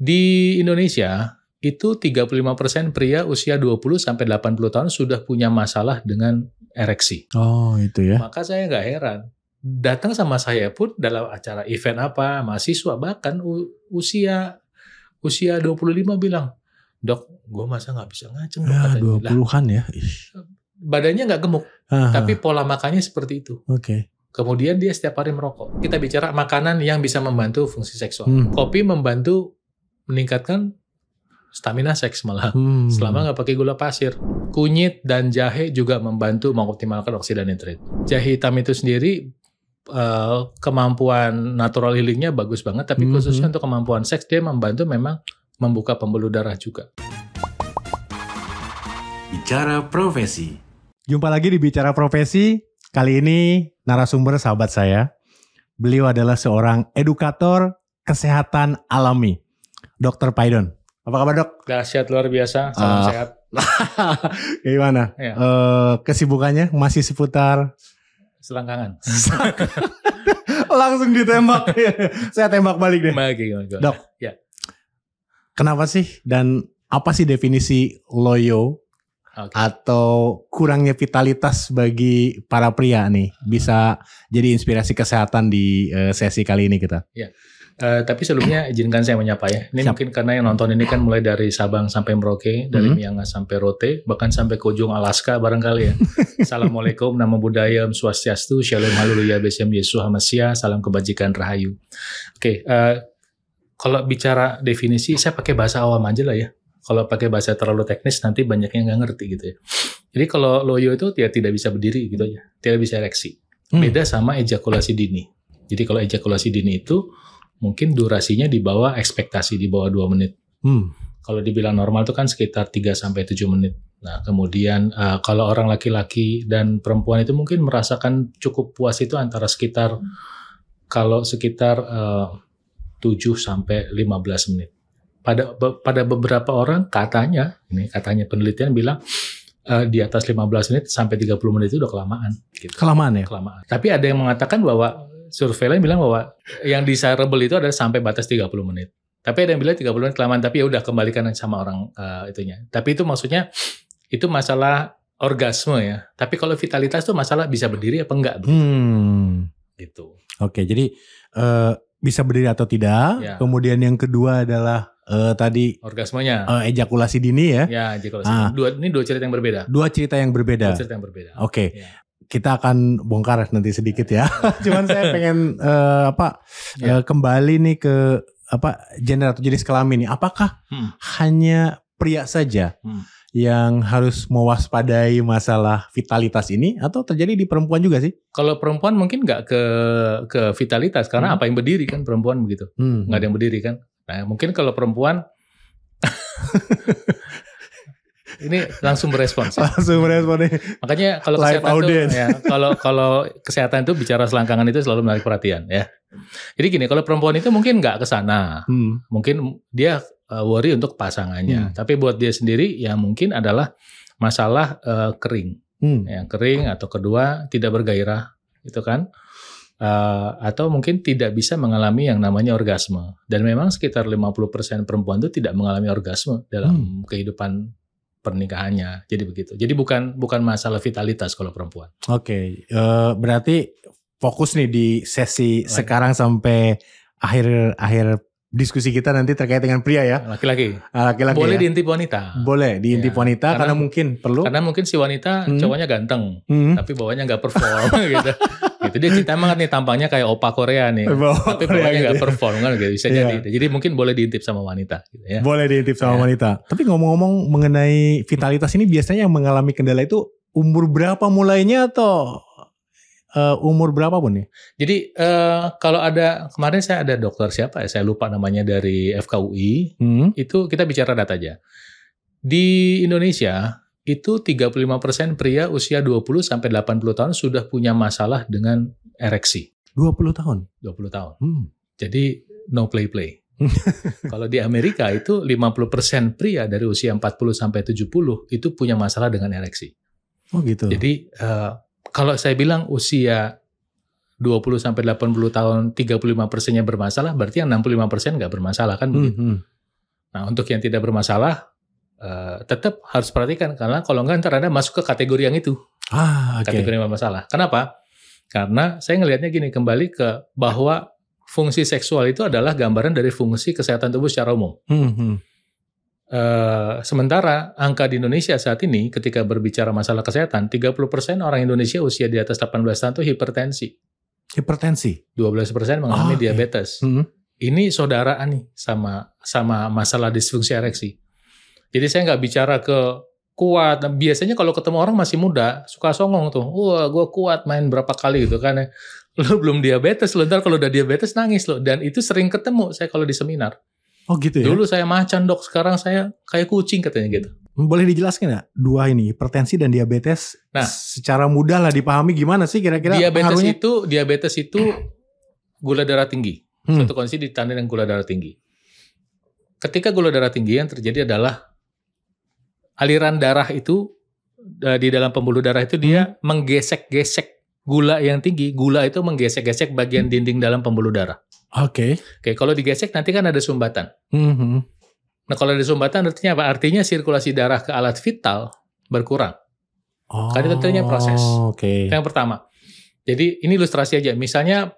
Di Indonesia, itu 35% pria usia 20 sampai 80 tahun sudah punya masalah dengan ereksi. Oh, itu ya. Maka saya nggak heran. Datang sama saya pun dalam acara event apa, mahasiswa bahkan usia 25 bilang, "Dok, gue masa nggak bisa ngaceng dok," katanya. 20-an ya. Badannya nggak gemuk, tapi pola makannya seperti itu. Oke. Kemudian dia setiap hari merokok. Kita bicara makanan yang bisa membantu fungsi seksual. Kopi membantu meningkatkan stamina seks malah, selama nggak pakai gula pasir. Kunyit dan jahe juga membantu mengoptimalkan oksida nitrit. Jahe hitam itu sendiri kemampuan natural healingnya bagus banget, tapi khususnya untuk kemampuan seks dia membantu memang membuka pembuluh darah juga. Bicara Profesi. Jumpa lagi di Bicara Profesi. Kali ini narasumber sahabat saya. Beliau adalah seorang edukator kesehatan alami, Dr. Paidon. Apa kabar, Dok? Dahsyat, luar biasa, salam sehat. Gimana? Ya. Kesibukannya masih seputar selangkangan. Langsung ditembak. Saya tembak balik deh. Dok, ya. Kenapa sih dan apa sih definisi loyo atau kurangnya vitalitas bagi para pria nih? Bisa jadi inspirasi kesehatan di sesi kali ini kita. Ya. Tapi sebelumnya izinkan saya menyapa ya. Ini mungkin karena yang nonton ini kan mulai dari Sabang sampai Merauke, dari Miangas sampai Rote, bahkan sampai ke ujung Alaska barangkali ya. Assalamualaikum, namo buddhaya, swastiastu, shalom, haleluya, besem Yesus Hamasiah, salam kebajikan rahayu. Oke, kalau bicara definisi, saya pakai bahasa awam aja lah ya. Kalau pakai bahasa terlalu teknis nanti banyak yang nggak ngerti gitu ya. Jadi kalau loyo itu ya tidak bisa berdiri gitu aja, tidak bisa ereksi. Beda sama ejakulasi dini. Jadi kalau ejakulasi dini itu mungkin durasinya di bawah ekspektasi, di bawah 2 menit. Kalau dibilang normal itu kan sekitar 3-7 menit. Nah kemudian kalau orang laki-laki dan perempuan itu mungkin merasakan cukup puas itu antara sekitar 7-15 menit. Pada beberapa orang katanya penelitian bilang di atas 15 menit sampai 30 menit itu udah kelamaan. Gitu. Kelamaan ya? Kelamaan. Tapi ada yang mengatakan bahwa survei lain bilang bahwa yang desirable itu adalah sampai batas 30 menit. Tapi ada yang bilang 30 menit kelamaan, tapi ya udah kembalikan sama orang itunya. Tapi itu maksudnya itu masalah orgasme ya. Tapi kalau vitalitas itu masalah bisa berdiri apa enggak gitu. Oke, jadi bisa berdiri atau tidak. Ya. Kemudian yang kedua adalah tadi orgasmenya, ejakulasi dini ya. Ya, ejakulasi. Ini dua cerita yang berbeda. Oke. Ya. Kita akan bongkar nanti sedikit ya. Cuman saya pengen kembali nih ke gender atau jenis kelamin nih. Apakah hanya pria saja yang harus mewaspadai masalah vitalitas ini atau terjadi di perempuan juga sih? Kalau perempuan mungkin nggak ke vitalitas karena apa yang berdiri kan perempuan begitu. Nggak ada yang berdiri kan. Nah, mungkin kalau perempuan ini langsung berespons. Ya? Makanya kalau kesehatan itu, ya, kalau kesehatan itu bicara selangkangan itu selalu menarik perhatian ya. Jadi gini, kalau perempuan itu mungkin nggak ke sana, mungkin dia worry untuk pasangannya. Tapi buat dia sendiri ya mungkin adalah masalah kering, ya, kering atau kedua tidak bergairah, gitu kan? Atau mungkin tidak bisa mengalami yang namanya orgasme. Dan memang sekitar 50% perempuan itu tidak mengalami orgasme dalam kehidupan pernikahannya, jadi begitu. Jadi bukan masalah vitalitas kalau perempuan. Oke, berarti fokus nih di sesi sekarang sampai akhir diskusi kita nanti terkait dengan pria ya. Laki-laki. ya? Boleh diintip wanita. Boleh diintip wanita karena mungkin perlu. Karena mungkin si wanita cowoknya ganteng, tapi bawahnya nggak perform gitu. Gitu dia cinta banget nih tampangnya kayak opa Korea nih, tapi bawahnya nggak perform kan gitu. Bisa jadi. Jadi mungkin boleh diintip sama wanita. Gitu, ya. Boleh diintip sama wanita. Tapi ngomong-ngomong mengenai vitalitas ini biasanya yang mengalami kendala itu umur berapa mulainya atau umur berapa pun nih? Jadi kalau ada kemarin saya ada dokter siapa ya, saya lupa namanya dari FKUI, itu kita bicara data aja. Di Indonesia itu 35% pria usia 20 sampai 80 tahun sudah punya masalah dengan ereksi. 20 tahun? 20 tahun. Jadi no play. Kalau di Amerika itu 50% pria dari usia 40 sampai 70 itu punya masalah dengan ereksi. Oh gitu. Jadi kalau saya bilang usia 20 sampai 80 tahun 35%-nya bermasalah, berarti yang 65% nggak bermasalah kan begitu. Nah, untuk yang tidak bermasalah, tetap harus perhatikan, karena kalau enggak ntar Anda masuk ke kategori yang itu. Kategori yang bermasalah. Kenapa? Karena saya ngelihatnya gini, kembali ke bahwa fungsi seksual itu adalah gambaran dari fungsi kesehatan tubuh secara umum. Sementara angka di Indonesia saat ini ketika berbicara masalah kesehatan, 30% orang Indonesia usia di atas 18 tahun itu hipertensi. 12% mengalami diabetes. Ini saudaraan nih sama masalah disfungsi ereksi. Jadi saya nggak bicara ke kuat. Biasanya kalau ketemu orang masih muda, suka songong tuh. Wah, gue kuat main berapa kali gitu kan. Lo belum diabetes, lo ntar kalau udah diabetes nangis lo. Dan itu sering ketemu saya kalau di seminar. Oh gitu ya? Dulu saya macan dok, sekarang saya kayak kucing katanya gitu. Boleh dijelaskan nggak dua ini, hipertensi dan diabetes, secara mudah lah dipahami gimana sih kira-kira pengaruhnya? Diabetes itu gula darah tinggi. Suatu kondisi ditandai dengan gula darah tinggi. Ketika gula darah tinggi yang terjadi adalah aliran darah itu di dalam pembuluh darah itu dia menggesek-gesek gula yang tinggi. Gula itu menggesek-gesek bagian dinding dalam pembuluh darah. Oke, kalau digesek nanti kan ada sumbatan. Nah, kalau ada sumbatan artinya apa? Artinya sirkulasi darah ke alat vital berkurang. Kan itu tentunya proses. Yang pertama. Jadi ini ilustrasi aja. Misalnya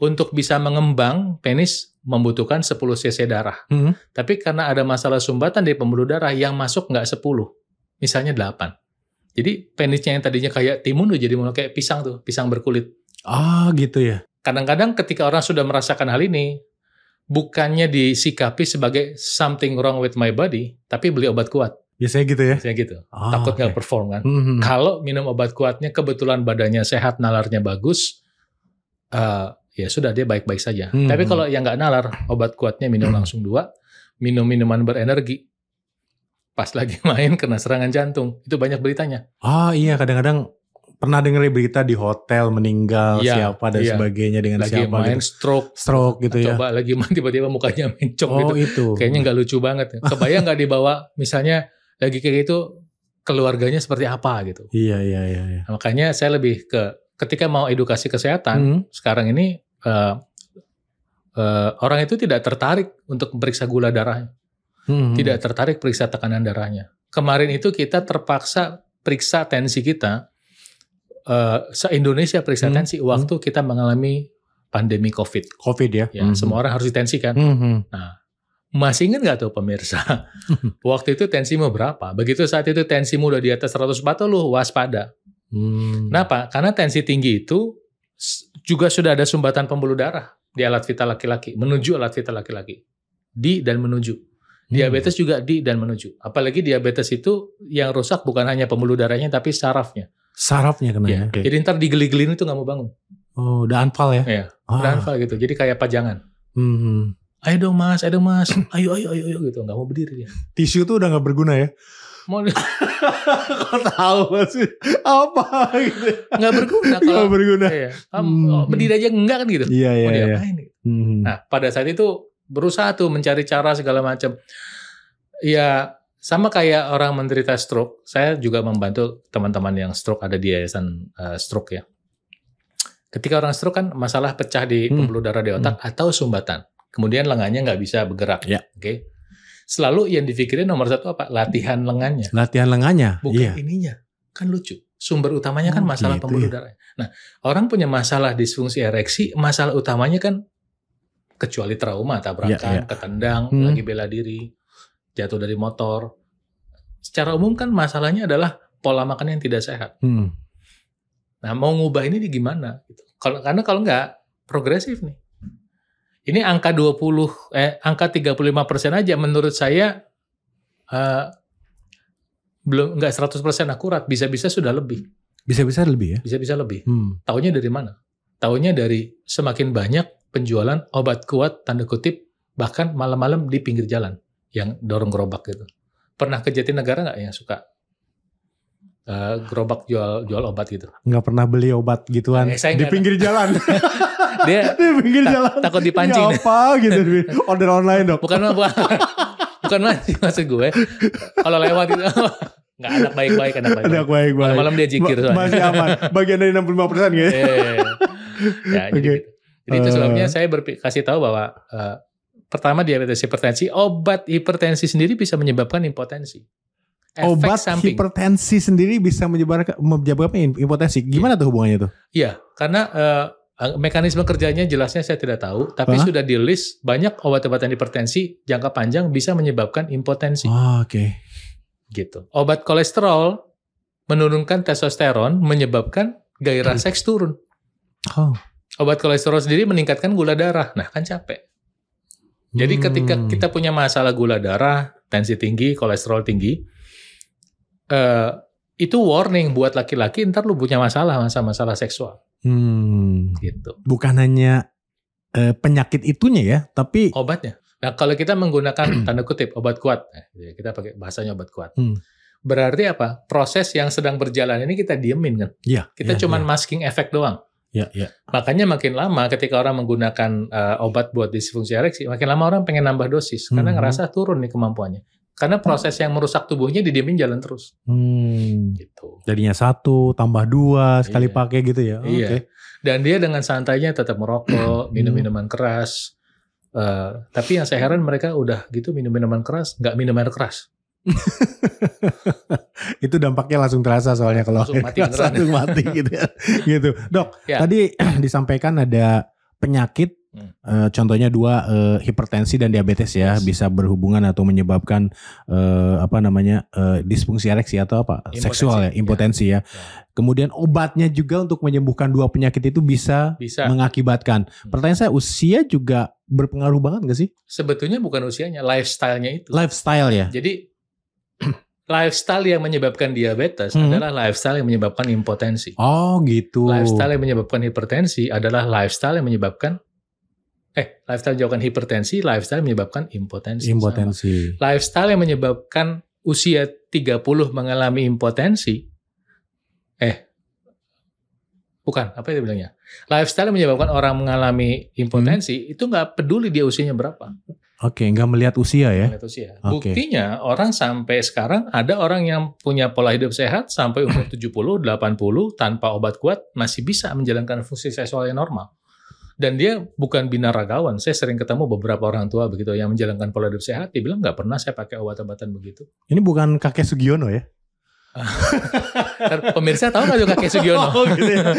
untuk bisa mengembang, penis membutuhkan 10 cc darah. Tapi karena ada masalah sumbatan di pembuluh darah yang masuk nggak 10. Misalnya 8. Jadi penisnya yang tadinya kayak timun tuh jadi mulai kayak pisang tuh, pisang berkulit. Gitu ya. Kadang-kadang ketika orang sudah merasakan hal ini, bukannya disikapi sebagai something wrong with my body, tapi beli obat kuat. Biasanya gitu ya? Biasanya gitu. Takut nggak perform kan. Kalau minum obat kuatnya, kebetulan badannya sehat, nalarnya bagus, ya sudah dia baik-baik saja. Tapi kalau yang nggak nalar, obat kuatnya minum langsung 2, minum minuman berenergi. Pas lagi main kena serangan jantung. Itu banyak beritanya. Iya, kadang-kadang pernah dengar berita di hotel meninggal siapa dan sebagainya dengan lagi siapa main gitu. Stroke gitu ya. Coba lagi main tiba-tiba mukanya mencong gitu. Itu. Kayaknya nggak lucu banget. Kebayang nggak dibawa misalnya lagi kayak gitu keluarganya seperti apa gitu. Iya. Nah, makanya saya lebih ke ketika mau edukasi kesehatan sekarang ini orang itu tidak tertarik untuk periksa gula darahnya. Tidak tertarik periksa tekanan darahnya. Kemarin itu kita terpaksa periksa tensi kita. Se-Indonesia periksa tensi waktu kita mengalami pandemi COVID ya. Semua orang harus ditensikan. Nah, masih ingat nggak tuh pemirsa? Waktu itu tensimu berapa? Begitu saat itu tensimu udah di atas 140, lu waspada. Kenapa? Karena tensi tinggi itu juga sudah ada sumbatan pembuluh darah di alat vital laki-laki, menuju alat vital laki-laki. Di dan menuju. Diabetes juga di dan menuju. Apalagi diabetes itu yang rusak bukan hanya pembuluh darahnya tapi sarafnya. Sarafnya kena ya. Jadi ntar digeli-gelin itu gak mau bangun. Udah anfal ya? Iya, udah anfal gitu. Jadi kayak pajangan. Ayo dong mas, ayo gitu. Gak mau berdiri dia. Tisu tuh udah gak berguna ya? Mau kok tahu sih? Apa gitu? Gak berguna. Kalau gak berguna. Iya. Berdiri aja enggak kan gitu. Iya. Mau diapain gitu. Nah pada saat itu berusaha tuh mencari cara segala macam. Ya sama kayak orang menderita stroke, saya juga membantu teman-teman yang stroke, ada di yayasan stroke ya. Ketika orang stroke kan masalah pecah di pembuluh darah di otak atau sumbatan. Kemudian lengannya nggak bisa bergerak. Oke. Selalu yang dipikirin nomor 1 apa? Latihan lengannya. Latihan lengannya? Bukan ininya. Kan lucu. Sumber utamanya kan masalah pembuluh darah. Nah, orang punya masalah disfungsi ereksi, masalah utamanya kan kecuali trauma, tabrakan, ketendang, lagi bela diri, jatuh dari motor. Secara umum kan masalahnya adalah pola makan yang tidak sehat. Nah, mau ngubah ini gimana? Karena kalau nggak, progresif nih. Ini angka 35% aja menurut saya belum nggak 100% akurat. Bisa-bisa sudah lebih. Bisa-bisa lebih ya? Bisa-bisa lebih. Taunya dari mana? Taunya dari semakin banyak penjualan obat kuat, tanda kutip, bahkan malam-malam di pinggir jalan yang dorong gerobak gitu. Pernah ke Jatinegara nggak yang suka gerobak jual obat gitu? Nggak pernah beli obat gituan di pinggir jalan. Dia di pinggir jalan takut dipancing. Apa gitu? Order online dong. Bukan mancing maksud gue. Kalau lewat itu nggak anak baik-baik. Malam-malam dia jikir soalnya. Masih aman. Bagian dari 65% gitu. Ya, jadi itu sebabnya saya kasih tahu bahwa pertama diabetes hipertensi, obat hipertensi sendiri bisa menyebabkan impotensi. Obat hipertensi sendiri bisa menyebabkan impotensi. Gimana tuh hubungannya tuh? Iya, karena mekanisme kerjanya jelasnya saya tidak tahu, tapi sudah di list banyak obat-obatan hipertensi jangka panjang bisa menyebabkan impotensi. Oke. Gitu. Obat kolesterol menurunkan testosteron menyebabkan gairah seks turun. Obat kolesterol sendiri meningkatkan gula darah. Nah, kan capek. Jadi ketika kita punya masalah gula darah, tensi tinggi, kolesterol tinggi, itu warning buat laki-laki, ntar lu punya masalah seksual. Gitu. Bukan hanya penyakit itunya ya, tapi obatnya. Nah, kalau kita menggunakan tanda kutip obat kuat, kita pakai bahasanya obat kuat. Berarti apa? Proses yang sedang berjalan ini kita diemin kan? Iya. Kita cuman masking efek doang. Iya. Makanya makin lama ketika orang menggunakan obat buat disfungsi ereksi, makin lama orang pengen nambah dosis karena ngerasa turun nih kemampuannya. Karena proses yang merusak tubuhnya didiemin jalan terus. Gitu. Jadinya 1 tambah 2 sekali pakai gitu ya. Iya. Okay. Dan dia dengan santainya tetap merokok, minum minuman keras. Tapi yang saya heran mereka udah gitu minum minuman keras, nggak minum air keras. Itu dampaknya langsung terasa soalnya kalau langsung mati gitu ya. Gitu. Dok, tadi disampaikan ada penyakit contohnya 2 hipertensi dan diabetes ya, bisa berhubungan atau menyebabkan disfungsi ereksi atau seksual ya, impotensi ya. Kemudian obatnya juga untuk menyembuhkan 2 penyakit itu bisa. Mengakibatkan. Pertanyaan saya, usia juga berpengaruh banget nggak sih? Sebetulnya bukan usianya, lifestyle-nya itu. Lifestyle ya. Jadi lifestyle yang menyebabkan diabetes adalah lifestyle yang menyebabkan impotensi. Oh gitu. Lifestyle yang menyebabkan hipertensi adalah lifestyle yang menyebabkan lifestyle yang menyebabkan hipertensi, lifestyle yang menyebabkan impotensi. Lifestyle yang menyebabkan usia 30 mengalami impotensi. Bukan, apa itu bilangnya? Lifestyle yang menyebabkan orang mengalami impotensi itu nggak peduli dia usianya berapa. Oke, nggak melihat usia ya? Melihat usia. Buktinya orang sampai sekarang ada orang yang punya pola hidup sehat sampai umur 70, 80 tanpa obat kuat masih bisa menjalankan fungsi seksual yang normal. Dan dia bukan binaragawan. Saya sering ketemu beberapa orang tua begitu yang menjalankan pola hidup sehat. Dia bilang nggak pernah saya pakai obat-obatan begitu. Ini bukan kakek Sugiono ya? Pemirsa tahu nggak tuh kakek Sugiono? Gitu ya.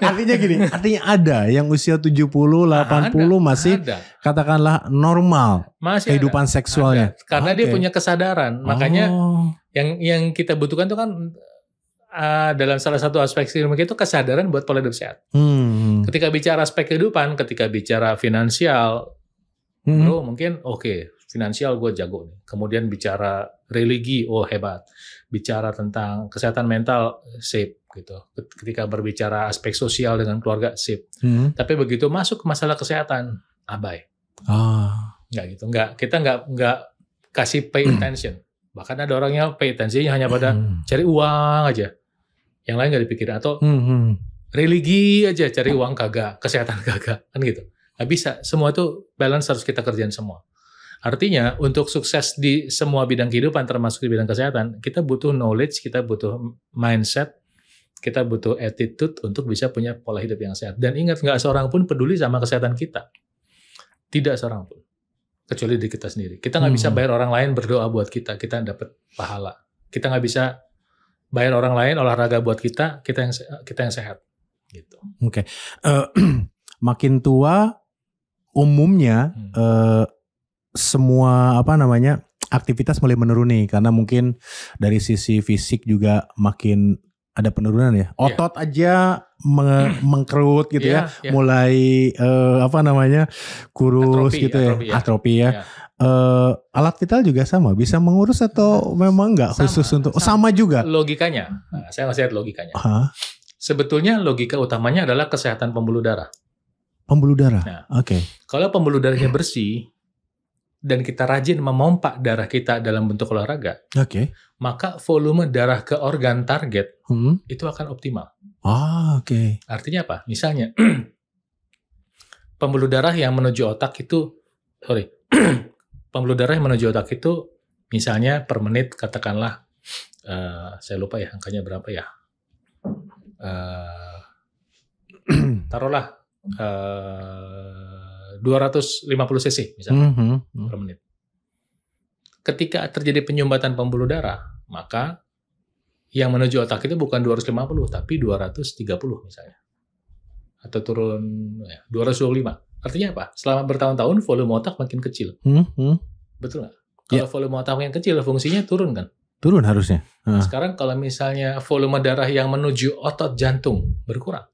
Artinya gini, artinya ada yang usia 70, 80 masih katakanlah normal masih kehidupan seksualnya. Karena dia punya kesadaran. Makanya yang kita butuhkan itu kan dalam salah satu aspek ilmu itu kesadaran buat pola hidup sehat. Ketika bicara aspek kehidupan, ketika bicara finansial, bro mungkin finansial gue jago nih. Kemudian bicara religi, hebat. Bicara tentang kesehatan mental, sip gitu. Ketika berbicara aspek sosial dengan keluarga, sip. Tapi begitu masuk ke masalah kesehatan, abai. Nggak gitu. Kita nggak kasih pay attention. Bahkan ada orangnya pay attention hanya pada cari uang aja. Yang lain nggak dipikirin. Atau religi aja, cari uang kagak, kesehatan kagak. Kan gitu. Nggak bisa. Semua itu balance harus kita kerjain semua. Artinya untuk sukses di semua bidang kehidupan termasuk di bidang kesehatan, kita butuh knowledge, kita butuh mindset, kita butuh attitude untuk bisa punya pola hidup yang sehat. Dan ingat, nggak seorang pun peduli sama kesehatan kita. Tidak seorang pun. Kecuali diri kita sendiri. Kita nggak bisa bayar orang lain berdoa buat kita dapat pahala. Kita nggak bisa bayar orang lain olahraga buat kita yang sehat. Gitu. Oke. Makin tua, umumnya semua aktivitas mulai menurun nih, karena mungkin dari sisi fisik juga makin ada penurunan ya. Otot aja mengkerut gitu ya. Mulai kurus atrofi ya. Alat vital juga sama, bisa mengurus atau memang enggak khusus untuk sama juga logikanya. Saya masih lihat logikanya. Sebetulnya logika utamanya adalah kesehatan pembuluh darah. Pembuluh darah. Oke. Kalau pembuluh darahnya bersih dan kita rajin memompa darah kita dalam bentuk olahraga, maka volume darah ke organ target itu akan optimal. Artinya apa? Misalnya pembuluh darah yang menuju otak itu, pembuluh darah yang menuju otak itu misalnya per menit katakanlah, saya lupa ya angkanya berapa ya, taruhlah 250 cc misalnya per menit. Ketika terjadi penyumbatan pembuluh darah, maka yang menuju otak itu bukan 250 tapi 230 misalnya. Atau turun 225. Artinya apa? Selama bertahun-tahun volume otak makin kecil. Betul nggak? Kalau volume otak makin kecil, fungsinya turun kan? Turun harusnya. Sekarang kalau misalnya volume darah yang menuju otot jantung berkurang,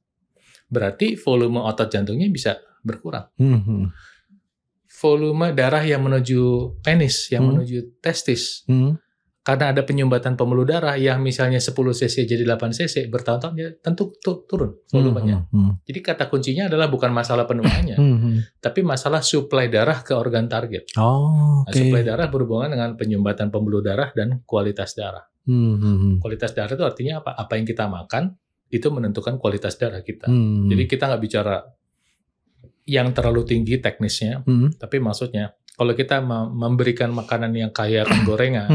berarti volume otot jantungnya bisa berkurang. Volume darah yang menuju penis, yang menuju testis, karena ada penyumbatan pembuluh darah yang misalnya 10 cc jadi 8 cc, bertahun-tahun ya tentu turun volumenya. Jadi kata kuncinya adalah bukan masalah penuaannya, tapi masalah suplai darah ke organ target. Nah, suplai darah berhubungan dengan penyumbatan pembuluh darah dan kualitas darah. Kualitas darah itu artinya apa? Apa yang kita makan itu menentukan kualitas darah kita. Jadi kita nggak bicara yang terlalu tinggi teknisnya, tapi maksudnya kalau kita memberikan makanan yang kaya akan gorengan,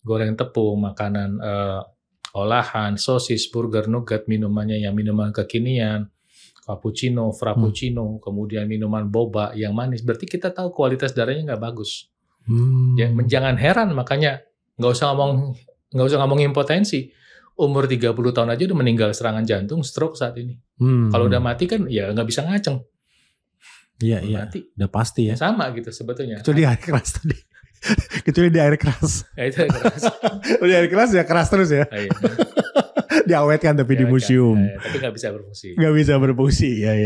goreng tepung, makanan olahan, sosis, burger, nugget, minumannya yang minuman kekinian, cappuccino, frappuccino, kemudian minuman boba yang manis, berarti kita tahu kualitas darahnya nggak bagus. Ya, jangan heran makanya nggak usah ngomong impotensi. Umur 30 tahun aja udah meninggal serangan jantung, stroke saat ini. Kalau udah mati kan ya nggak bisa ngaceng. Iya, udah pasti ya. Sama gitu sebetulnya. Kecuali air keras tadi. Kecuali di air keras. Ya, itu air keras. Di air keras ya keras terus ya. Iya. Diawetkan tapi di museum. Tapi nggak bisa berfungsi. Nggak bisa berfungsi. Ya.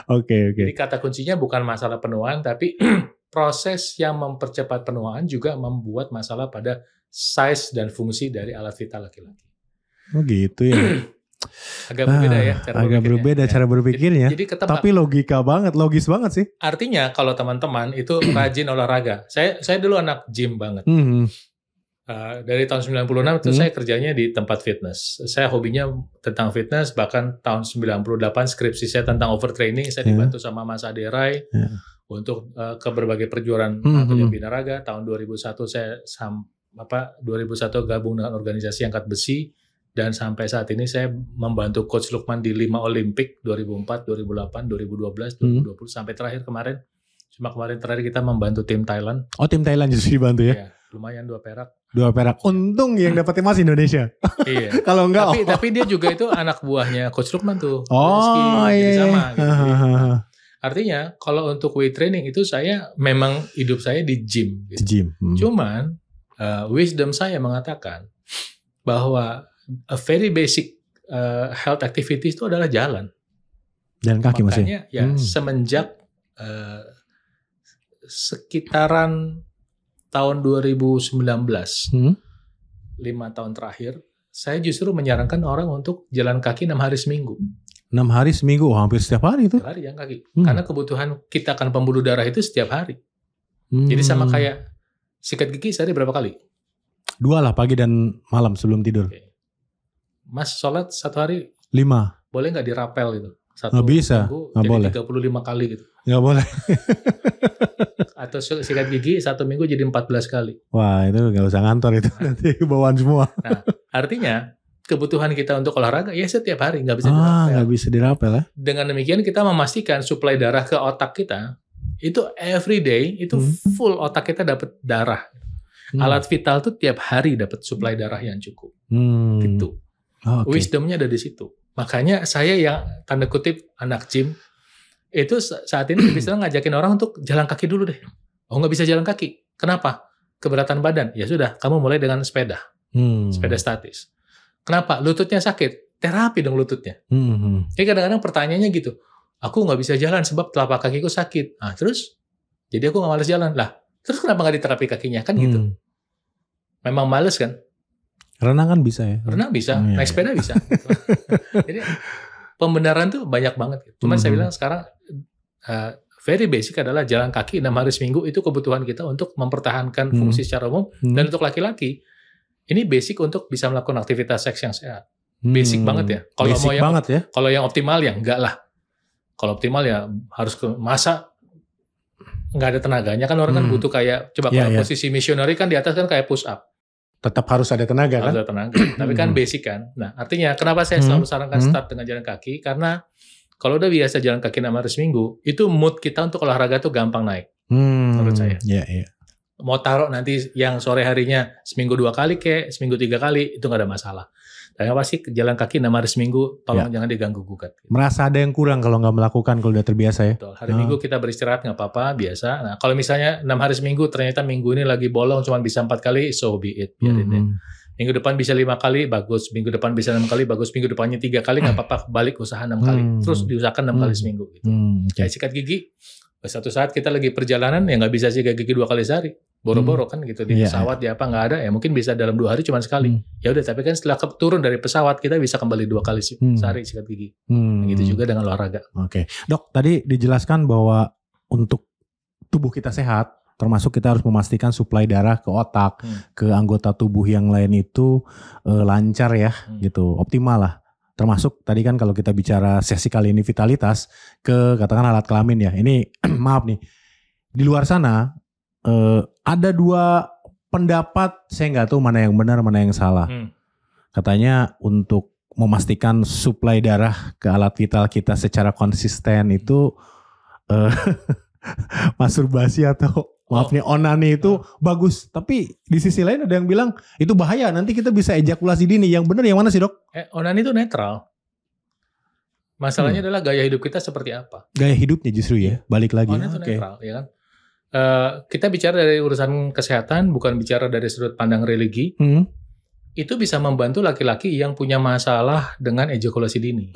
Oke. Jadi kata kuncinya bukan masalah penuaan, tapi proses yang mempercepat penuaan juga membuat masalah pada size dan fungsi dari alat vital laki-laki. Oh gitu ya. Agak berbeda ya cara berpikirnya. Jadi tapi logis banget sih. Artinya kalau teman-teman itu rajin olahraga. Saya dulu anak gym banget. Dari tahun 96 itu saya kerjanya di tempat fitness. Saya hobinya tentang fitness, bahkan tahun 98 skripsi saya tentang overtraining. Saya dibantu sama Mas Aderai untuk ke berbagai perjuaraan atlet binaraga. Tahun 2001 saya 2001 gabung dengan organisasi angkat besi. Dan sampai saat ini saya membantu Coach Lukman di 5 Olimpik 2004, 2008, 2012, 2020 sampai terakhir kemarin. Cuma kemarin terakhir kita membantu tim Thailand. Oh, tim Thailand justru dibantu ya? Iya, lumayan 2 perak. 2 perak. Untung yang dapat emas Indonesia. Iya. Kalau enggak tapi dia juga itu anak buahnya Coach Lukman tuh. Oh, iya. Jadi sama gitu. Artinya kalau untuk weight training itu saya memang hidup saya di gym gitu. Gym. Cuman wisdom saya mengatakan bahwa a very basic health activity itu adalah jalan. Jalan kaki maksudnya? Makanya ya semenjak sekitaran tahun 2019, 5 tahun terakhir, saya justru menyarankan orang untuk jalan kaki 6 hari seminggu. 6 hari seminggu, hampir setiap hari itu? Setiap hari jalan kaki. Karena kebutuhan kita akan pembuluh darah itu setiap hari. Jadi sama kayak sikat gigi sehari berapa kali? 2 lah, pagi dan malam sebelum tidur. Okay. Mas sholat 1 hari 5. Boleh nggak dirapel gitu? Nggak bisa, nggak boleh. 35 kali gitu. Nggak boleh. Atau sikat gigi 1 minggu jadi 14 kali. Wah, itu nggak usah ngantor itu. Nanti bawaan semua. Nah, artinya kebutuhan kita untuk olahraga ya setiap hari, nggak bisa dirapel. Nggak bisa dirapel ya. Dengan demikian kita memastikan suplai darah ke otak kita itu every day itu full, otak kita dapat darah. Alat vital tuh tiap hari dapat suplai darah yang cukup. Gitu. Wisdomnya ada di situ. Makanya saya yang tanda kutip anak gym itu saat ini bisa ngajakin orang untuk jalan kaki dulu deh. Oh, nggak bisa jalan kaki. Kenapa? Keberatan badan. Ya sudah, kamu mulai dengan sepeda. Sepeda statis. Kenapa? Lututnya sakit. Terapi dong lututnya. Jadi kadang-kadang pertanyaannya gitu. Aku nggak bisa jalan sebab telapak kakiku sakit. Nah, terus? Jadi aku nggak malas jalan. Lah, terus kenapa nggak diterapi kakinya? Kan gitu. Memang males kan? Renang kan bisa ya? Renang bisa, naik sepeda bisa. Jadi pembenaran tuh banyak banget. Cuman saya bilang sekarang very basic adalah jalan kaki 6 hari seminggu itu kebutuhan kita untuk mempertahankan fungsi secara umum. Dan untuk laki-laki, ini basic untuk bisa melakukan aktivitas seks yang sehat. Basic banget ya. Kalau mau yang kalau yang optimal ya enggak lah. Kalau optimal ya harus ke masa nggak ada tenaganya kan, orang kan butuh kayak coba kalau posisi missionary kan di atas kan kayak push up. Tetap harus ada tenaga kan? Harus ada tenaga. Tapi kan basic kan. Nah, artinya kenapa saya selalu sarankan start dengan jalan kaki? Karena Kalau udah biasa jalan kaki 6 hari seminggu, itu mood kita untuk olahraga tuh gampang naik. Menurut saya. Iya. Mau taruh nanti yang sore harinya seminggu 2 kali seminggu 3 kali, itu nggak ada masalah. Tapi pasti jalan kaki 6 hari seminggu, tolong jangan diganggu gugat. Merasa ada yang kurang kalau nggak melakukan, kalau udah terbiasa ya. Betul. Hari Minggu kita beristirahat nggak apa-apa, biasa. Nah kalau misalnya 6 hari seminggu, ternyata minggu ini lagi bolong cuma bisa 4 kali, so be it, biarin deh. Minggu depan bisa 5 kali, bagus. Minggu depan bisa 6 kali, bagus. Minggu depannya 3 kali, nggak apa-apa. Balik usaha 6 kali. Terus diusahakan 6 kali seminggu. Gitu. Kayak sikat gigi. Suatu saat kita lagi perjalanan, ya nggak bisa sikat gigi 2 kali sehari. Boro-boro kan gitu. Di pesawat, di apa nggak ada. Ya mungkin bisa dalam 2 hari cuma sekali. Ya udah, tapi kan setelah turun dari pesawat, kita bisa kembali 2 kali sehari sikat gigi. Gitu juga dengan olahraga. Oke. Dok, tadi dijelaskan bahwa untuk tubuh kita sehat, termasuk kita harus memastikan suplai darah ke otak, ke anggota tubuh yang lain itu lancar ya, gitu, optimal lah. Termasuk tadi kan kalau kita bicara sesi kali ini vitalitas ke katakan alat kelamin ya. Ini maaf nih, di luar sana ada 2 pendapat, saya nggak tahu mana yang benar mana yang salah. Katanya untuk memastikan suplai darah ke alat vital kita secara konsisten itu masturbasi atau maaf nih onani itu bagus, tapi di sisi lain ada yang bilang itu bahaya, nanti kita bisa ejakulasi dini. Yang benar yang mana sih, Dok? Onani itu netral. Masalahnya adalah gaya hidup kita seperti apa. Gaya hidupnya justru ya, balik lagi. Onani itu netral, ya kan? Kita bicara dari urusan kesehatan, bukan bicara dari sudut pandang religi. Itu bisa membantu laki-laki yang punya masalah dengan ejakulasi dini.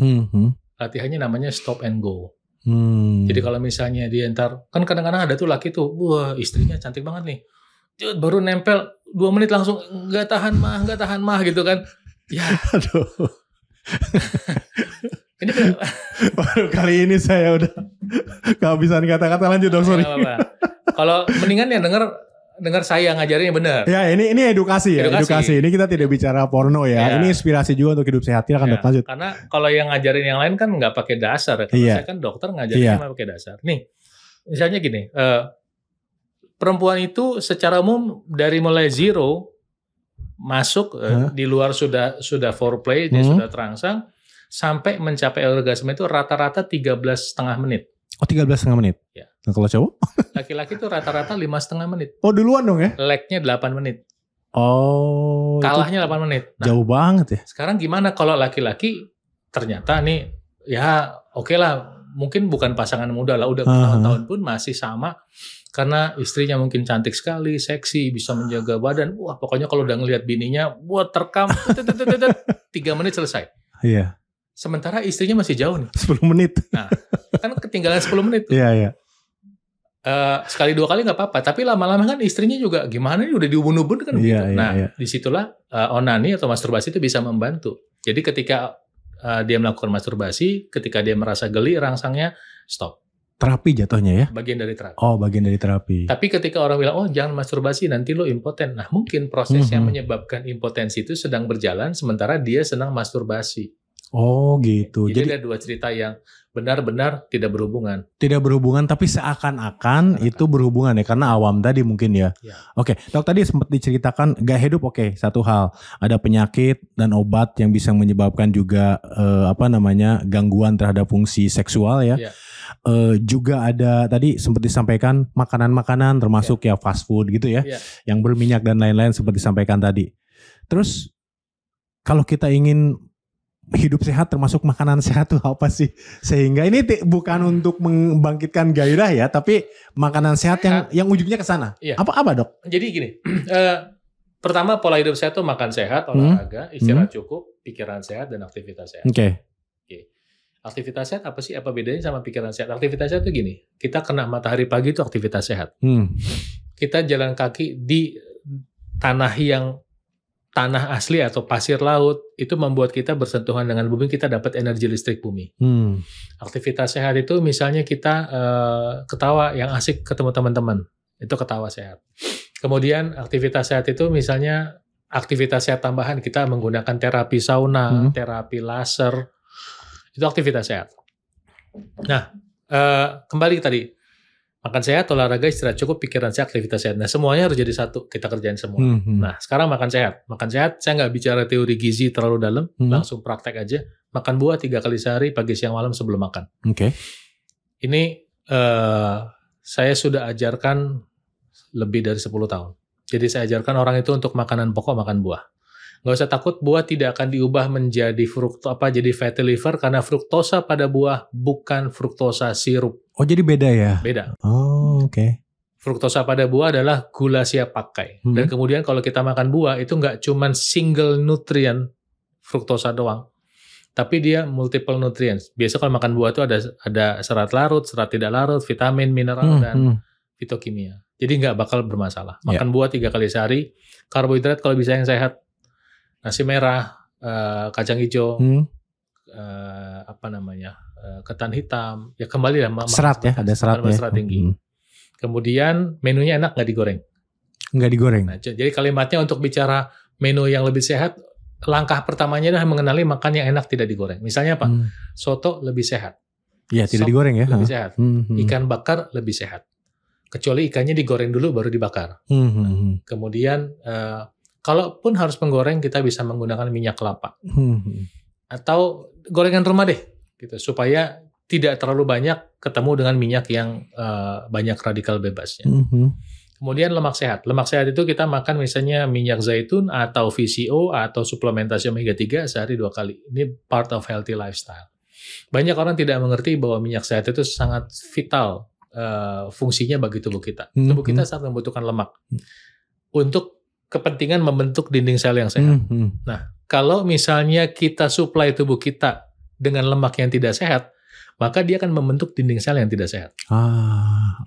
Latihannya namanya stop and go. Jadi kalau misalnya dia ntar, kan kadang-kadang ada tuh laki tuh, wah istrinya cantik banget nih, baru nempel 2 menit langsung nggak tahan mah gitu kan. Ya aduh. Ini baru kali ini saya udah kehabisan kata-kata. Lanjut dong, sorry. Kalau mendingan ya dengar saya ngajarin yang benar. Ya ini edukasi ya, edukasi. Ini kita tidak bicara porno ya. Ini inspirasi juga untuk hidup sehat. Silakan, Dok, lanjut. Karena kalau yang ngajarin yang lain kan nggak pakai dasar. Kalau saya kan dokter ngajarin cuma pakai dasar. Nih, misalnya gini, perempuan itu secara umum dari mulai zero masuk di luar sudah foreplay, dia sudah terangsang sampai mencapai orgasme itu rata-rata 13,5 menit. Oh, 13,5 menit. Ya. Nah, kalau cowok? Laki-laki itu rata-rata 5,5 menit. Oh, duluan dong ya? Leg-nya 8 menit. Oh. Kalahnya 8 menit. Nah, jauh banget ya. Sekarang gimana kalau laki-laki ternyata nih, ya oke lah, mungkin bukan pasangan muda lah, udah bertahun-tahun pun masih sama. Karena istrinya mungkin cantik sekali, seksi, bisa menjaga badan. Wah, pokoknya kalau udah ngelihat bininya, buat terkam, 3 menit selesai. Iya. Sementara istrinya masih jauh nih. 10 menit. Nah, kan ketinggalan 10 menit tuh. Iya. Sekali 2 kali nggak apa-apa, tapi lama-lama kan istrinya juga gimana nih udah diubun-ubun kan gitu. Nah, disitulah onani atau masturbasi itu bisa membantu. Jadi ketika dia melakukan masturbasi, ketika dia merasa geli rangsangnya, stop. Terapi jatuhnya ya? Bagian dari terapi. Oh, bagian dari terapi. Tapi ketika orang bilang, oh jangan masturbasi nanti lo impoten. Nah, mungkin proses yang menyebabkan impotensi itu sedang berjalan sementara dia senang masturbasi. Oh gitu. Jadi ada 2 cerita yang benar-benar tidak berhubungan. Tidak berhubungan tapi seakan-akan itu berhubungan ya, karena awam tadi mungkin ya. Oke, Dok, tadi sempat diceritakan gaya hidup, oke, satu hal. Ada penyakit dan obat yang bisa menyebabkan juga gangguan terhadap fungsi seksual ya. Juga ada tadi sempat disampaikan makanan-makanan termasuk ya fast food gitu ya. Yang berminyak dan lain-lain sempat disampaikan tadi. Terus kalau kita ingin hidup sehat termasuk makanan sehat tuh apa sih? Sehingga ini bukan untuk membangkitkan gairah ya, tapi makanan sehat yang ujungnya ke sana. Apa, Dok? Jadi gini, pertama pola hidup sehat tuh makan sehat, olahraga, istirahat cukup, pikiran sehat dan aktivitas sehat. Oke. Aktivitas sehat apa sih? Apa bedanya sama pikiran sehat? Aktivitas sehat tuh gini, kita kena matahari pagi itu aktivitas sehat. Kita jalan kaki di tanah asli atau pasir laut, itu membuat kita bersentuhan dengan bumi, kita dapat energi listrik bumi. Aktivitas sehat itu misalnya kita ketawa yang asik ketemu teman-teman, itu ketawa sehat. Kemudian aktivitas sehat itu misalnya aktivitas sehat tambahan, kita menggunakan terapi sauna, terapi laser, itu aktivitas sehat. Nah, kembali tadi, Makan sehat, olahraga, istirahat cukup, pikiran sehat, aktivitas sehat. Nah, semuanya harus jadi satu. Kita kerjain semua. Nah, sekarang makan sehat. Makan sehat, saya nggak bicara teori gizi terlalu dalam. Langsung praktek aja. Makan buah 3 kali sehari, pagi, siang, malam sebelum makan. Oke. Ini saya sudah ajarkan lebih dari 10 tahun. Jadi saya ajarkan orang itu untuk makanan pokok, makan buah. Nggak usah takut, buah tidak akan diubah menjadi jadi fatty liver karena fruktosa pada buah bukan fruktosa sirup. Oh, jadi beda ya? Beda. Oh, oke. Fruktosa pada buah adalah gula siap pakai. Dan kemudian kalau kita makan buah itu nggak cuma single nutrient fruktosa doang, tapi dia multiple nutrients. Biasa kalau makan buah itu ada serat larut, serat tidak larut, vitamin, mineral, dan fitokimia. Jadi nggak bakal bermasalah. Makan buah 3 kali sehari, karbohidrat kalau bisa yang sehat. Nasi merah, kacang hijau, ketan hitam, ya kembali lah. Serat ya, ada seratnya. Serat tinggi. Kemudian menunya enak nggak digoreng? Nggak digoreng. Nah, jadi kalimatnya untuk bicara menu yang lebih sehat, langkah pertamanya adalah mengenali makan yang enak tidak digoreng. Misalnya apa? Soto lebih sehat. Iya, tidak digoreng ya. Lebih sehat. Ikan bakar lebih sehat. Kecuali ikannya digoreng dulu baru dibakar. Kemudian kalaupun harus menggoreng, kita bisa menggunakan minyak kelapa. Atau gorengan rumah deh, gitu, supaya tidak terlalu banyak ketemu dengan minyak yang banyak radikal bebasnya. Kemudian lemak sehat. Lemak sehat itu kita makan misalnya minyak zaitun atau VCO atau suplementasi omega 3 sehari 2 kali. Ini part of healthy lifestyle. Banyak orang tidak mengerti bahwa minyak sehat itu sangat vital fungsinya bagi tubuh kita. Tubuh kita sangat membutuhkan lemak untuk kepentingan membentuk dinding sel yang sehat. Nah, kalau misalnya kita suplai tubuh kita dengan lemak yang tidak sehat, maka dia akan membentuk dinding sel yang tidak sehat.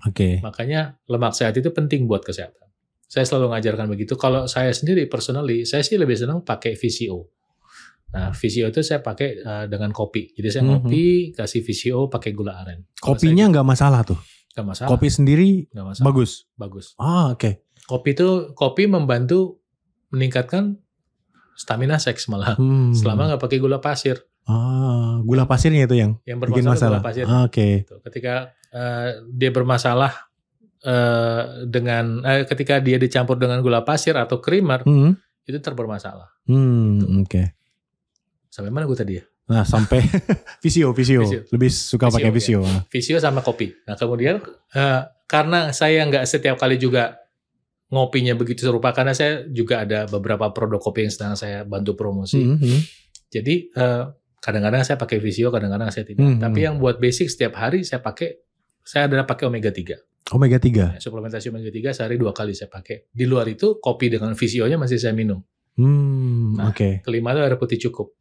Oke. Makanya lemak sehat itu penting buat kesehatan. Saya selalu ngajarkan begitu. Kalau saya sendiri personally, saya sih lebih senang pakai VCO. Nah, VCO itu saya pakai dengan kopi. Jadi saya ngopi, kasih VCO, pakai gula aren. Kopinya nggak masalah tuh? Nggak masalah. Kopi sendiri bagus? Bagus. Oke. Kopi membantu meningkatkan stamina seks malah. Selama nggak pakai gula pasir. Gula pasirnya itu yang bikin masalah. Gula pasir. Oke. Ketika dia bermasalah ketika dia dicampur dengan gula pasir atau creamer, itu bermasalah. Oke. Sampai mana gue tadi ya? Nah, sampai VCO. Lebih suka pakai VCO. Ya. VCO sama kopi. Nah, kemudian karena saya nggak setiap kali juga ngopinya begitu serupa, karena saya juga ada beberapa produk kopi yang sedang saya bantu promosi. Jadi kadang-kadang saya pakai VCO, kadang-kadang saya tidak. Tapi yang buat basic setiap hari saya adalah pakai omega 3. Omega 3. Suplementasi omega 3 sehari 2 kali saya pakai. Di luar itu kopi dengan VCO-nya masih saya minum. Kelima itu air putih cukup.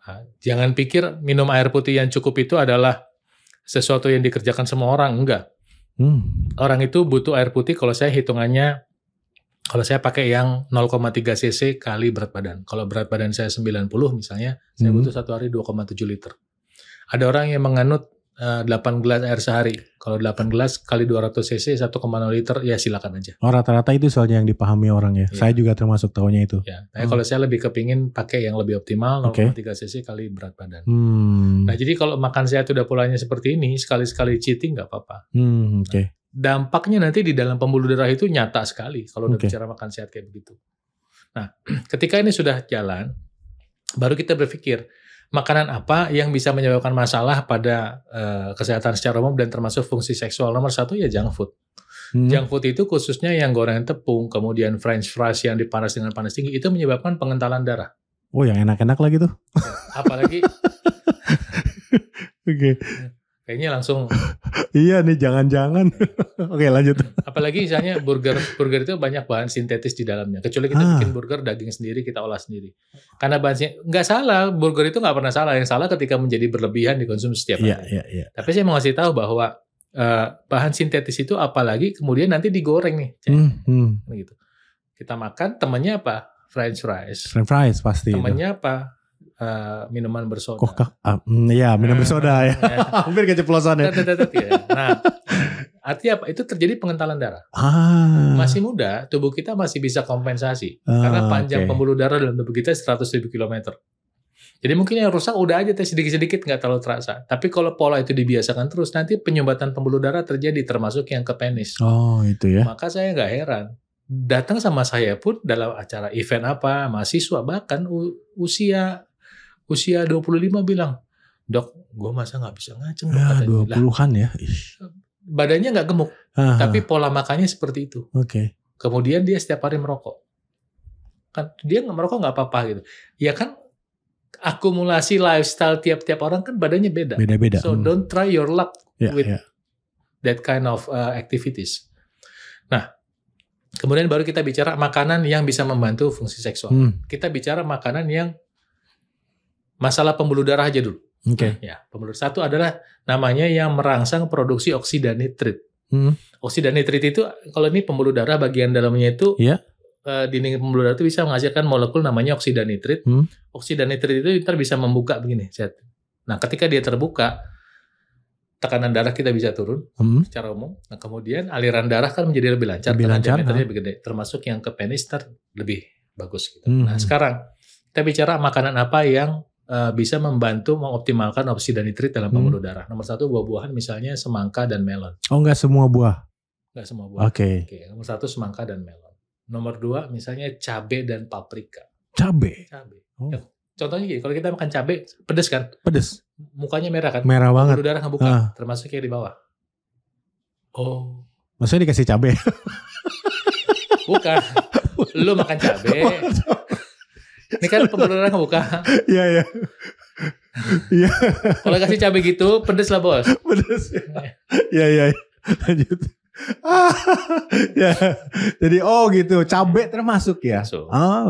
Nah, jangan pikir minum air putih yang cukup itu adalah sesuatu yang dikerjakan semua orang. Enggak. Orang itu butuh air putih kalau saya hitungannya, kalau saya pakai yang 0,3 cc kali berat badan. Kalau berat badan saya 90 misalnya, saya butuh satu hari 2,7 liter. Ada orang yang menganut 8 gelas air sehari. Kalau 8 gelas kali 200 cc 1,0 liter, ya silakan aja. Rata-rata itu soalnya yang dipahami orang ya. Saya juga termasuk tahunya itu. Ya. Kalau saya lebih kepingin pakai yang lebih optimal, 0,3 cc kali berat badan. Nah, jadi kalau makan sehat udah polanya seperti ini, sekali-sekali cheating nggak apa-apa. Dampaknya nanti di dalam pembuluh darah itu nyata sekali kalau udah bicara makan sehat kayak begitu. Nah, ketika ini sudah jalan, baru kita berpikir, makanan apa yang bisa menyebabkan masalah pada kesehatan secara umum dan termasuk fungsi seksual. Nomor 1 ya junk food. Junk food itu khususnya yang goreng tepung, kemudian french fries yang dipanas dengan panas tinggi, itu menyebabkan pengentalan darah. Oh, yang enak-enak lagi tuh. Apalagi Oke. Kayaknya langsung. Iya nih, jangan-jangan. Oke, lanjut. Apalagi misalnya burger itu banyak bahan sintetis di dalamnya. Kecuali kita bikin burger daging sendiri, kita olah sendiri. Karena bahannya nggak salah, burger itu nggak pernah salah. Yang salah ketika menjadi berlebihan dikonsumsi setiap hari. Iya. Tapi saya mau ngasih tahu bahwa bahan sintetis itu apalagi kemudian nanti digoreng nih. Gitu. Kita makan, temannya apa? French fries. French fries pasti. Temannya apa? Minuman bersoda. Iya, minum bersoda ya. Hampir keceplosan ya. Nah, artinya apa? Itu terjadi pengentalan darah. Masih muda, tubuh kita masih bisa kompensasi. Karena panjang pembuluh darah dalam tubuh kita 100.000 kilometer. Jadi mungkin yang rusak udah aja sedikit-sedikit nggak terlalu terasa. Tapi kalau pola itu dibiasakan terus, nanti penyumbatan pembuluh darah terjadi termasuk yang ke penis. Oh itu ya. Maka saya nggak heran. Datang sama saya pun dalam acara event apa, mahasiswa bahkan usia 25 bilang, "Dok, gue masa nggak bisa ngaceng dok?" Ya, Katanya. 20-an ya. Badannya nggak gemuk, tapi pola makannya seperti itu. Oke. Kemudian dia setiap hari merokok. Kan dia nggak merokok nggak apa-apa gitu. Ya kan akumulasi lifestyle tiap-tiap orang kan badannya beda. Beda-beda. So don't try your luck with ya. that kind of activities. Nah, kemudian baru kita bicara makanan yang bisa membantu fungsi seksual. Kita bicara makanan yang masalah pembuluh darah aja dulu. Oke. Ya, pembuluh satu adalah namanya yang merangsang produksi oksida nitrit. Oksida nitrit itu kalau ini pembuluh darah bagian dalamnya itu dinding pembuluh darah itu bisa menghasilkan molekul namanya oksida nitrit. Oksida nitrit itu ntar bisa membuka begini. Nah, ketika dia terbuka, tekanan darah kita bisa turun secara umum. Nah, kemudian aliran darah kan menjadi lebih lancar. Diameternya lebih gede. Termasuk yang ke penis lebih bagus. Gitu. Nah, sekarang kita bicara makanan apa yang bisa membantu mengoptimalkan oksida nitrit dalam pembuluh darah. Nomor 1 buah-buahan misalnya semangka dan melon. Oh enggak semua buah? Enggak semua buah. Oke. Nomor 1 semangka dan melon. Nomor 2 misalnya cabai dan paprika. Cabai? Oh. Ya, contohnya gini, kalau kita makan cabai, pedes kan? Pedes. Mukanya merah kan? Merah banget. Pembuluh darah ngebuka, termasuk yang di bawah. Oh. Maksudnya dikasih cabai? Bukan. Lu makan cabai. Ini kan pembuluh darah ngebuka. Iya. Iya. Kalau kasih cabai gitu, pedes lah bos. Pedes. Iya. Lanjut. Ya. Jadi gitu, cabai termasuk ya.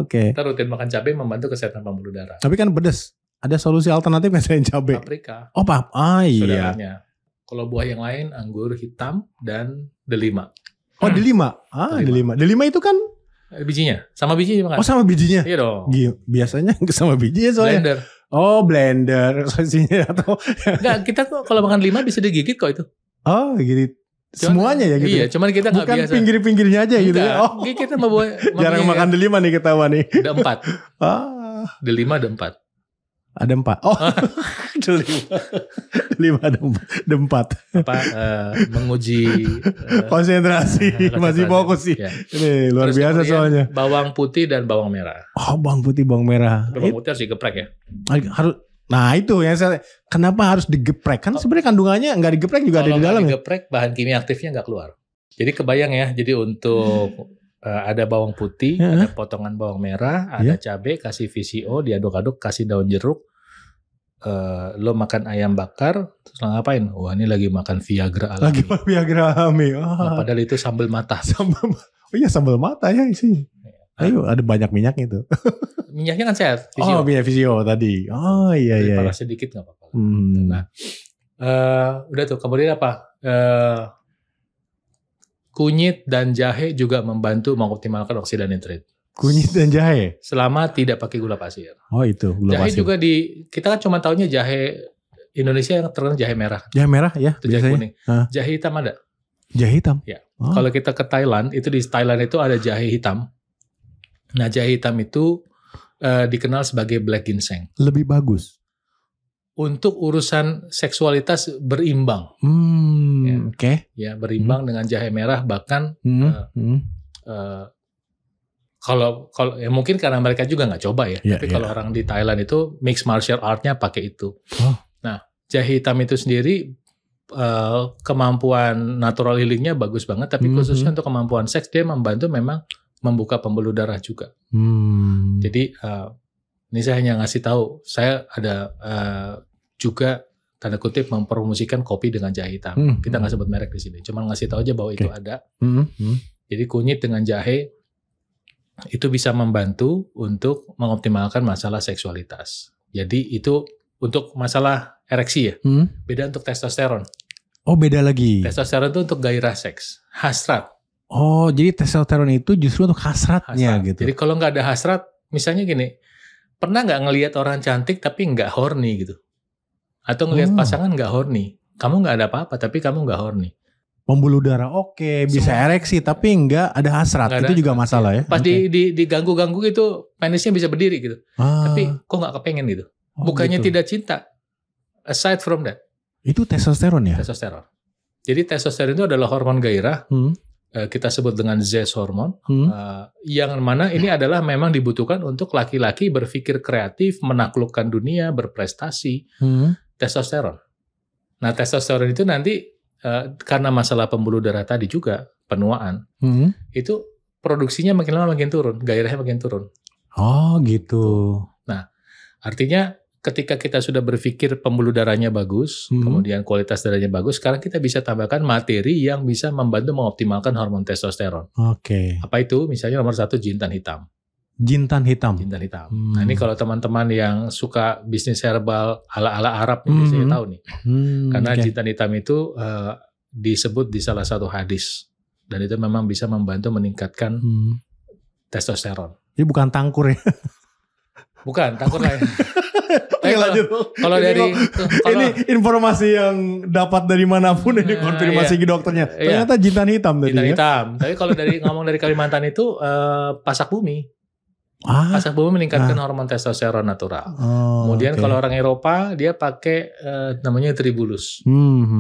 Oke. Kita rutin makan cabai membantu kesehatan pembuluh darah. Tapi kan pedes. Ada solusi alternatif nggak selain cabai? Paprika. Oh iya. Saudaranya. Kalau buah yang lain anggur hitam dan delima. Oh delima. Delima. Delima itu kan bijinya, sama bijinya makan. Oh sama bijinya? Iya dong. Biasanya sama bijinya soalnya. Blender. Oh blender solusinya atau? Enggak, kita kalau makan lima bisa digigit kok itu. Oh gitu. Semuanya ya gitu? Iya, cuman kita nggak biasa. Bukan pinggir-pinggirnya aja gitu ya? Oh. Kita mau jarang makan delima nih ketawa nih. Ada 4. Delima ada 4. Ada 4. Oh, delima ada 4. Menguji konsentrasi, masih fokus sih. Ya. Ini luar biasa soalnya. Bawang putih dan bawang merah. Oh, bawang putih, bawang merah. Bawang putih harus digeprek ya. Harus. Nah itu yang kenapa harus digeprek? Kan sebenarnya kandungannya nggak digeprek juga ada di dalam. Kalau digeprek, bahan kimia aktifnya nggak keluar. Jadi kebayang ya. Jadi untuk ada bawang putih, ada potongan bawang merah, ada cabai, kasih VCO, diaduk-aduk, kasih daun jeruk. Lo makan ayam bakar, terus lo ngapain? Wah ini lagi makan Viagra alami. Lagi makan Viagra alami. Nah, padahal itu sambal mata. Oh iya sambal mata ya isinya. Ayo ada banyak minyak itu. Minyaknya kan sehat. VCO. Oh minyak VCO tadi. Oh iya. Panas sedikit nggak apa-apa. Nah, udah tuh. Kemudian apa? Kunyit dan jahe juga membantu mengoptimalkan oksida nitrit. Kunyit dan jahe? Selama tidak pakai gula pasir. Oh itu gula jahe pasir. Juga kita kan cuma taunya jahe Indonesia yang terkenal jahe merah. Jahe merah ya. Itu jahe kuning. Jahe hitam ada. Jahe hitam? Ya. Kalau kita ke Thailand, itu di Thailand itu ada jahe hitam. Nah jahe hitam itu dikenal sebagai black ginseng. Lebih bagus? Untuk urusan seksualitas berimbang. Oke. Ya berimbang dengan jahe merah bahkan kalau ya mungkin karena mereka juga nggak coba ya. Tapi kalau orang di Thailand itu mixed martial art-nya pakai itu. Nah jahe hitam itu sendiri kemampuan natural healing-nya bagus banget. Tapi khususnya untuk kemampuan seks dia membantu memang membuka pembuluh darah juga. Jadi ini saya hanya ngasih tahu, saya ada juga tanda kutip mempromosikan kopi dengan jahe hitam. Kita nggak sebut merek di sini, cuma ngasih tahu aja bahwa itu ada. Jadi kunyit dengan jahe itu bisa membantu untuk mengoptimalkan masalah seksualitas. Jadi itu untuk masalah ereksi ya. Beda untuk testosteron. Oh beda lagi. Testosteron itu untuk gairah seks, hasrat. Oh jadi testosteron itu justru untuk hasratnya gitu. Jadi kalau nggak ada hasrat, misalnya gini, pernah nggak ngelihat orang cantik tapi nggak horny gitu? Atau ngelihat pasangan nggak horny? Kamu nggak ada apa-apa tapi kamu nggak horny. Pembuluh darah oke, bisa ereksi tapi nggak ada hasrat. Nggak ada itu juga masalah ya. Pas diganggu-ganggu itu penisnya bisa berdiri gitu. Tapi kok nggak kepengen gitu. Bukannya gitu. tidak cinta. Aside from that. Itu testosteron ya? Testosteron. Jadi testosteron itu adalah hormon gairah. Kita sebut dengan zest hormon. Yang mana ini adalah memang dibutuhkan untuk laki-laki berpikir kreatif, menaklukkan dunia, berprestasi. Testosteron. Nah, testosteron itu nanti karena masalah pembuluh darah tadi juga, penuaan, itu produksinya makin lama makin turun, gairahnya makin turun. Oh gitu. Nah, artinya ketika kita sudah berpikir pembuluh darahnya bagus, kemudian kualitas darahnya bagus, sekarang kita bisa tambahkan materi yang bisa membantu mengoptimalkan hormon testosteron. Oke. Apa itu? Misalnya nomor 1 jintan hitam. Jintan hitam. Jintan hitam. Nah, ini kalau teman-teman yang suka bisnis herbal ala-ala Arab nih biasanya tahu nih. Karena jintan hitam itu disebut di salah satu hadis. Dan itu memang bisa membantu meningkatkan testosteron. Ini bukan tangkur ya? Bukan, tangkur lain. Oke, lanjut. Kalau dari ini informasi yang dapat dari manapun ini konfirmasi ke dokternya. Ternyata jintan hitam tadi. Jintan hitam. Tapi kalau dari ngomong dari Kalimantan itu pasak bumi. Pasak bumi meningkatkan hormon testosteron natural. Kemudian kalau orang Eropa dia pakai namanya tribulus.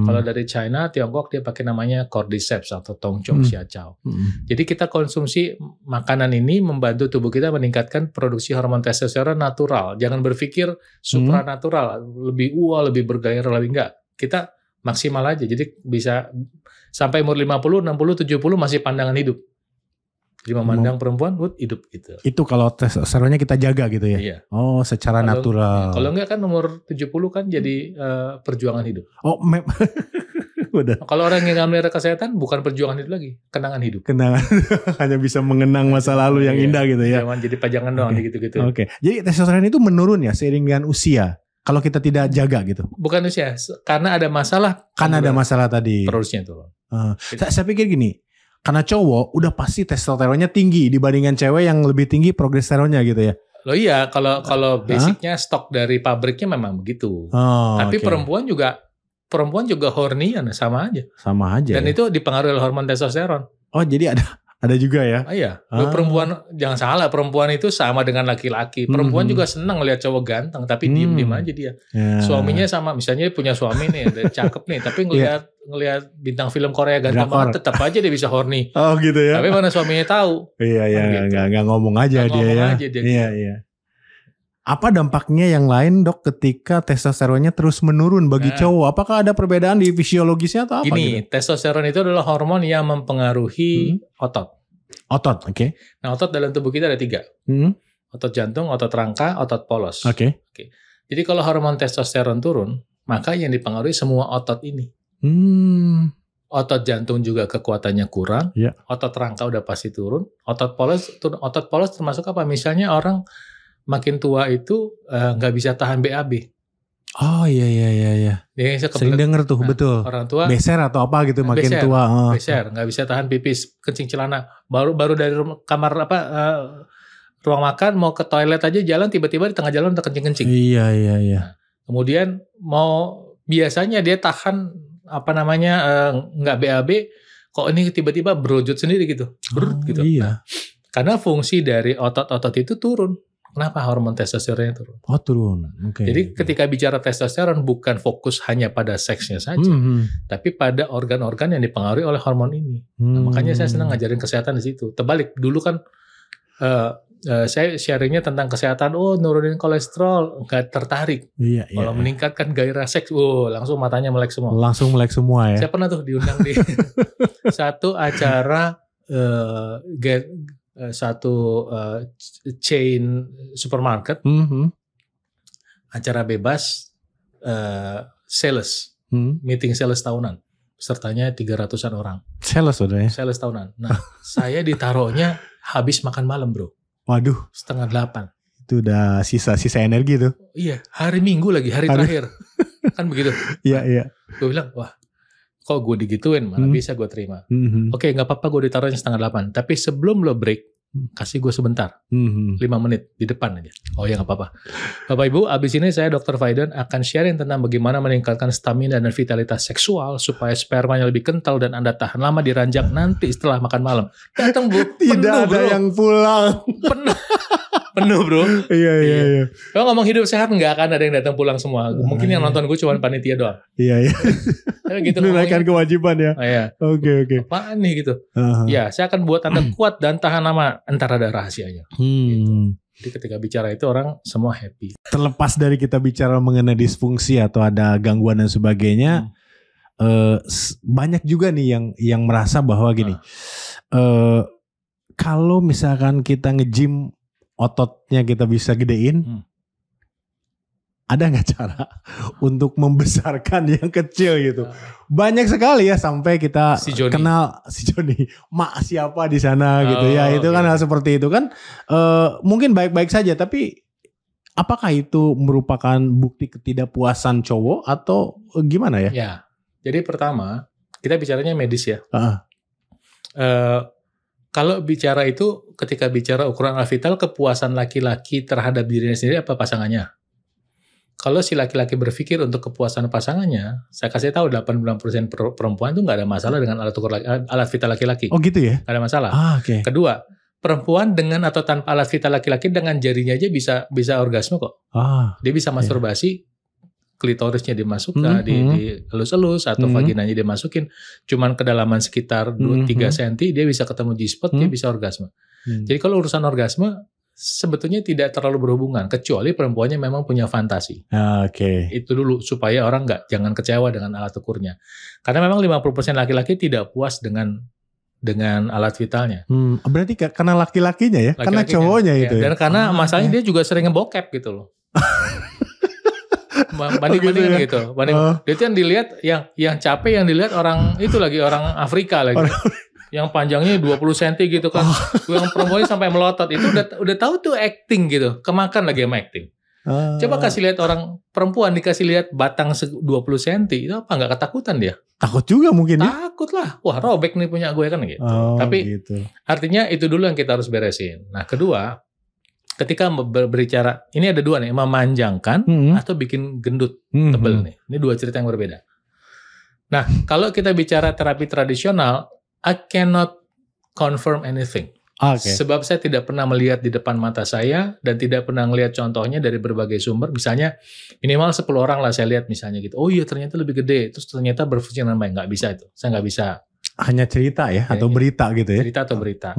Kalau dari China, Tiongkok dia pakai namanya cordyceps atau tongchong xiaoqiao. Jadi kita konsumsi makanan ini membantu tubuh kita meningkatkan produksi hormon testosteron natural. Jangan berpikir supranatural, lebih lebih bergairah, lebih enggak. Kita maksimal aja. Jadi bisa sampai umur 50, 60, 70 masih pandangan hidup. Jadi memandang perempuan hidup gitu. Itu kalau testosteronnya kita jaga gitu ya? Iya. Oh, secara natural. Kalau enggak kan umur 70 kan jadi perjuangan hidup. Oh, udah. Kalau orang yang nggak melihara kesehatan bukan perjuangan hidup lagi, kenangan hidup. Kenangan. Hanya bisa mengenang masa lalu yang indah gitu ya. Jangan jadi pajangan doang gitu-gitu. Oke. Jadi testosteron itu menurun ya seiring dengan usia. Kalau kita tidak jaga gitu. Bukan usia, karena ada masalah. Karena ada masalah tadi. Produksinya turun. Saya pikir gini. Karena cowok udah pasti testosteronnya tinggi dibandingkan cewek yang lebih tinggi progesteronnya gitu ya. Loh iya, kalau basicnya stok dari pabriknya memang begitu. Tapi perempuan juga horny sama aja. Sama aja. Dan itu dipengaruhi oleh hormon testosteron. Oh, jadi ada juga ya? Iya. Perempuan jangan salah, perempuan itu sama dengan laki-laki. Perempuan juga senang lihat cowok ganteng, tapi diem-diem aja dia. Suaminya sama, misalnya dia punya suami nih, udah cakep nih, tapi ngelihat bintang film Korea ganteng banget, tetap aja dia bisa horny. Oh gitu ya. Tapi mana suaminya tahu. Iya, nggak ngomong aja dia ya. Iya. Apa dampaknya yang lain dok ketika testosteronnya terus menurun bagi cowok? Apakah ada perbedaan di fisiologisnya atau apa? Gini, testosteron itu adalah hormon yang mempengaruhi otot. Otot, oke. Nah, otot dalam tubuh kita ada 3. Otot jantung, otot rangka, otot polos. Oke. Jadi kalau hormon testosteron turun, maka yang dipengaruhi semua otot ini. Otot jantung juga kekuatannya kurang. Otot rangka udah pasti turun. Otot polos termasuk apa? Misalnya orang makin tua itu nggak bisa tahan BAB. Oh iya. Sering denger tuh, betul. Orang tua beser atau apa gitu makin tua. Beser, nggak bisa tahan pipis, kencing celana. Baru dari kamar ruang makan mau ke toilet aja jalan tiba-tiba di tengah jalan udah kencing-kencing. Iya. Nah, kemudian biasanya dia tahan nggak BAB, kok ini tiba-tiba berujut sendiri gitu. Gitu. Iya. Nah, karena fungsi dari otot-otot itu turun. Kenapa hormon testosteronnya turun? Oh turun, oke. Jadi ketika bicara testosteron bukan fokus hanya pada seksnya saja, tapi pada organ-organ yang dipengaruhi oleh hormon ini. Nah, makanya saya senang ngajarin kesehatan di situ. Terbalik, dulu kan saya sharingnya tentang kesehatan, nurunin kolesterol, nggak tertarik. Iya. Kalau meningkatkan gairah seks, langsung matanya melek semua. Langsung melek semua ya. Saya pernah tuh diundang di satu acara chain supermarket, acara bebas sales, meeting sales tahunan, pesertanya 300-an orang. Sales udah ya? Sales tahunan. Nah, saya ditaruhnya habis makan malam bro. Waduh. 7:30. Itu udah sisa energi tuh. Iya, hari Minggu lagi, hari terakhir. Kan begitu. Iya. Gue bilang, wah kok gue digituin, malah bisa gue terima. Oke, gak apa-apa gue ditaruhnya 7:30. Tapi sebelum lo break, kasih gue sebentar, 5 menit di depan aja. Oh ya gak apa-apa. Bapak Ibu, abis ini saya Dr. Faidan akan sharing tentang bagaimana meningkatkan stamina dan vitalitas seksual supaya spermanya lebih kental dan Anda tahan lama di ranjang nanti setelah makan malam. Datang Bu, tidak penuh, ada bro. yang pulang. Penuh. Penuh bro. Iya. Kalau ngomong hidup sehat nggak akan ada yang datang pulang semua. Mungkin yang nonton gue cuma panitia doang. Iya. Gitu Menunaikan kewajiban ya. Iya. Oke. Apaan nih gitu? Ya, saya akan buat Anda kuat dan tahan lama. Entar ada rahasianya. Gitu. Jadi ketika bicara itu orang semua happy. Terlepas dari kita bicara mengenai disfungsi atau ada gangguan dan sebagainya, banyak juga nih yang merasa bahwa gini. Kalau misalkan kita nge-gym ototnya kita bisa gedein, ada nggak cara untuk membesarkan yang kecil gitu? Banyak sekali ya sampai kita kenal si Joni, mak siapa di sana gitu ya. Itu kan hal seperti itu kan mungkin baik-baik saja, tapi apakah itu merupakan bukti ketidakpuasan cowok atau gimana ya? Ya, jadi pertama kita bicaranya medis ya. Kalau bicara itu, ketika bicara ukuran vital, kepuasan laki-laki terhadap dirinya sendiri apa pasangannya? Kalau si laki-laki berpikir untuk kepuasan pasangannya, saya kasih tahu 80% perempuan itu nggak ada masalah dengan alat vital laki-laki. Oh gitu ya? Nggak ada masalah. Okay. Kedua, perempuan dengan atau tanpa alat vital laki-laki dengan jarinya aja bisa orgasme kok. Dia bisa masturbasi. Klitorisnya dimasukkan, dielus-elus atau vaginanya dimasukin, cuman kedalaman sekitar 2-3 cm dia bisa ketemu G-spot, dia bisa orgasme. Jadi kalau urusan orgasme sebetulnya tidak terlalu berhubungan, kecuali perempuannya memang punya fantasi. Itu dulu supaya orang jangan kecewa dengan alat ukurnya. Karena memang 50% laki-laki tidak puas dengan alat vitalnya. Berarti karena laki-lakinya ya, karena cowoknya itu. Dan karena masalahnya dia juga sering ngebokep gitu loh. Banding-bandingan gitu. Dia tuh yang dilihat, yang capek yang dilihat orang itu lagi orang Afrika lagi. Yang panjangnya 20 cm gitu kan. Yang perempuannya sampai melotot. Itu udah tahu tuh acting gitu. Kemakan lagi sama acting. Coba kasih lihat orang perempuan dikasih lihat batang 20 cm. Itu apa nggak ketakutan dia? Takut juga mungkin ya? Takut lah. Wah robek nih punya gue kan gitu. Tapi artinya itu dulu yang kita harus beresin. Nah kedua, ketika berbicara, ini ada dua nih, memanjangkan atau bikin gendut tebel nih. Ini dua cerita yang berbeda. Nah, kalau kita bicara terapi tradisional, I cannot confirm anything. Sebab saya tidak pernah melihat di depan mata saya dan tidak pernah melihat contohnya dari berbagai sumber. Misalnya minimal 10 orang lah saya lihat misalnya gitu. Oh iya ternyata lebih gede, terus ternyata berfungsi dengan baik. Nggak bisa itu. Saya nggak bisa. Hanya cerita ya, atau berita gitu ya? Cerita atau berita.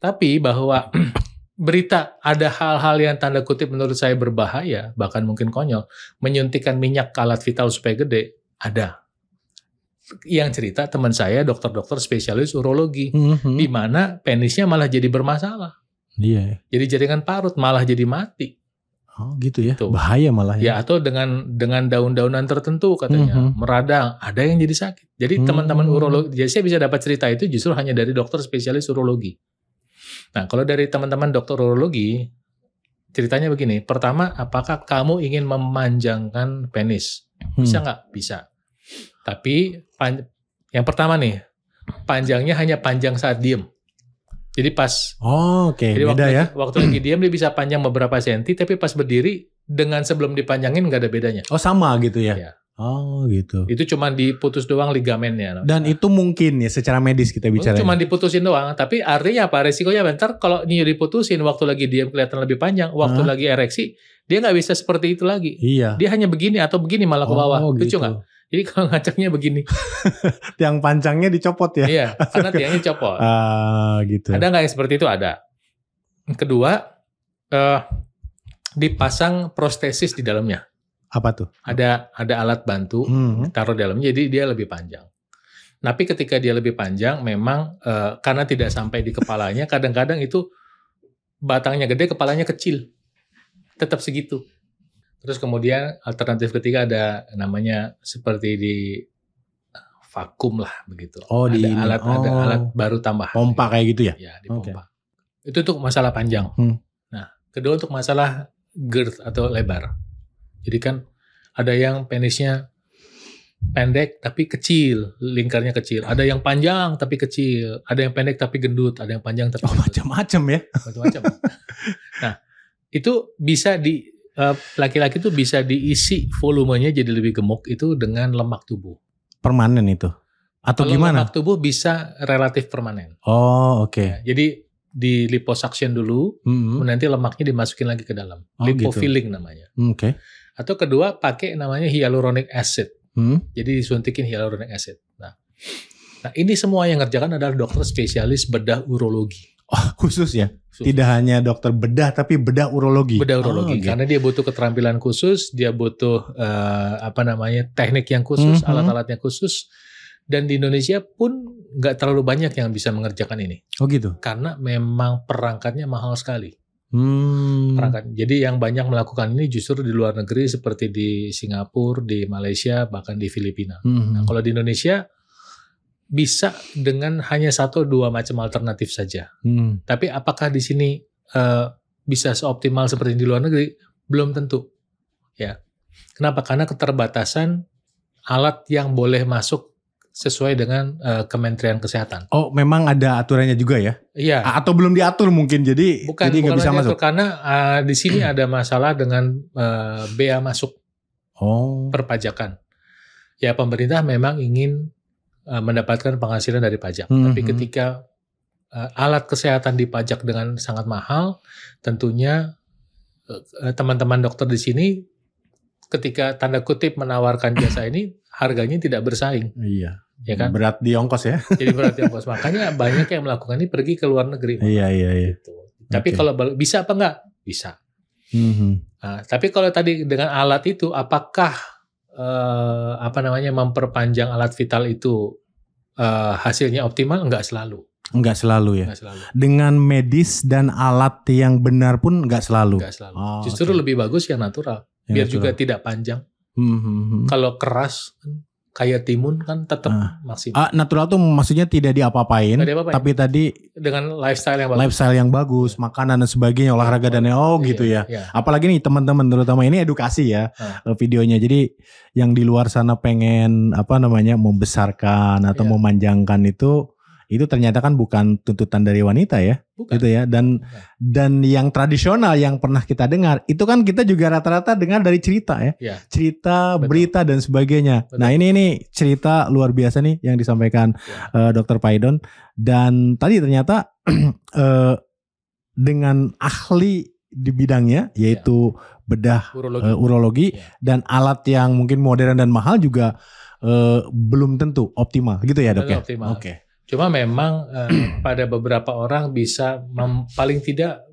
Tapi bahwa berita ada hal-hal yang tanda kutip menurut saya berbahaya, bahkan mungkin konyol, menyuntikkan minyak ke alat vital supaya gede, ada. Yang cerita teman saya dokter-dokter spesialis urologi, di mana penisnya malah jadi bermasalah. Iya. Jadi jaringan parut malah jadi mati. Oh gitu ya, bahaya malah ya. Ya atau dengan daun-daunan tertentu katanya, meradang, ada yang jadi sakit. Jadi teman-teman urologi, jadi saya bisa dapat cerita itu justru hanya dari dokter spesialis urologi. Nah, kalau dari teman-teman dokter urologi, ceritanya begini. Pertama, apakah kamu ingin memanjangkan penis? Bisa nggak? Bisa. Tapi, yang pertama nih, panjangnya hanya panjang saat diem. Jadi pas. Jadi waktu lagi diem, dia bisa panjang beberapa senti, tapi pas berdiri, dengan sebelum dipanjangin nggak ada bedanya. Sama gitu ya? Ya. Gitu. Itu cuma diputus doang ligamennya. Dan itu mungkin ya secara medis kita bicara. Cuma diputusin doang. Tapi artinya apa? Resikonya bentar kalau ini diputusin waktu lagi diam kelihatan lebih panjang. Waktu lagi ereksi dia nggak bisa seperti itu lagi. Iya. Dia hanya begini atau begini malah ke bawah. Lucu nggak? Jadi kalau ngacaknya begini. Tiang panjangnya dicopot ya? Iya. Karena tiangnya copot. Gitu. Ada nggak yang seperti itu? Ada. Kedua, dipasang prostesis di dalamnya. Apa tuh? Ada alat bantu taruh di dalamnya, jadi dia lebih panjang. Tapi ketika dia lebih panjang, memang karena tidak sampai di kepalanya, kadang-kadang itu batangnya gede, kepalanya kecil, tetap segitu. Terus kemudian alternatif ketiga ada namanya seperti di vakum lah begitu. Ada alat baru tambahan. Pompa kayak gitu ya? Ya, di pompa. Itu untuk masalah panjang. Nah, kedua untuk masalah girth atau lebar. Jadi kan ada yang penisnya pendek tapi kecil, lingkarnya kecil. Ada yang panjang tapi kecil. Ada yang pendek tapi gendut. Ada yang panjang tapi gendut. Macam-macam ya. Macam-macam. Nah, itu bisa laki-laki itu bisa diisi volumenya jadi lebih gemuk itu dengan lemak tubuh. Permanen itu? Atau kalau gimana? Lemak tubuh bisa relatif permanen. Oke. Ya, jadi di liposuction dulu, nanti lemaknya dimasukin lagi ke dalam. Lipofilling namanya. Oke. Atau kedua pakai namanya hyaluronic acid. Jadi disuntikin hyaluronic acid. Nah, ini semua yang ngerjakan adalah dokter spesialis bedah urologi. Oh, khusus ya? Tidak hanya dokter bedah, tapi bedah urologi. Bedah urologi, karena dia butuh keterampilan khusus, dia butuh teknik yang khusus, alat-alatnya khusus. Dan di Indonesia pun nggak terlalu banyak yang bisa mengerjakan ini. Oh gitu? Karena memang perangkatnya mahal sekali. Perangkat. Jadi yang banyak melakukan ini justru di luar negeri seperti di Singapura, di Malaysia, bahkan di Filipina. Nah, kalau di Indonesia bisa dengan hanya 1-2 macam alternatif saja. Tapi apakah di sini bisa seoptimal seperti di luar negeri? Belum tentu. Ya. Kenapa? Karena keterbatasan alat yang boleh masuk sesuai dengan Kementerian Kesehatan. Oh, memang ada aturannya juga ya? Iya. Atau belum diatur mungkin, jadi nggak bisa masuk. Karena di sini ada masalah dengan bea masuk perpajakan. Ya, pemerintah memang ingin mendapatkan penghasilan dari pajak. Tapi ketika alat kesehatan dipajak dengan sangat mahal, tentunya teman-teman dokter di sini ketika tanda kutip menawarkan jasa ini harganya tidak bersaing. Iya. Ya kan? Berat di ongkos ya. Jadi berat di ongkos. Makanya banyak yang melakukan ini pergi ke luar negeri. Iya. Gitu. Tapi kalau bisa apa enggak? Bisa. Nah, tapi kalau tadi dengan alat itu, apakah memperpanjang alat vital itu hasilnya optimal? Enggak selalu. Enggak selalu ya. Enggak selalu. Dengan medis dan alat yang benar pun enggak selalu. Enggak selalu. Justru lebih bagus yang natural. Biar juga tidak panjang. Kalau keras kayak timun kan tetap maksimal. Natural tuh maksudnya tidak diapa-apain, tapi tadi dengan lifestyle yang bagus. Lifestyle yang bagus, makanan dan sebagainya, olahraga dan gitu ya. Apalagi nih teman-teman, terutama ini edukasi ya videonya. Jadi yang di luar sana pengen membesarkan atau memanjangkan itu ternyata kan bukan tuntutan dari wanita ya. Bukan. Gitu ya. Dan yang tradisional yang pernah kita dengar itu kan kita juga rata-rata dengar dari cerita ya. Cerita, betul. Berita dan sebagainya. Betul. Nah, ini cerita luar biasa nih yang disampaikan Dr. Paidon, dan tadi ternyata dengan ahli di bidangnya yaitu bedah urologi dan alat yang mungkin modern dan mahal juga belum tentu optimal gitu ya, Dok ya. Oke. Cuma memang pada beberapa orang bisa paling tidak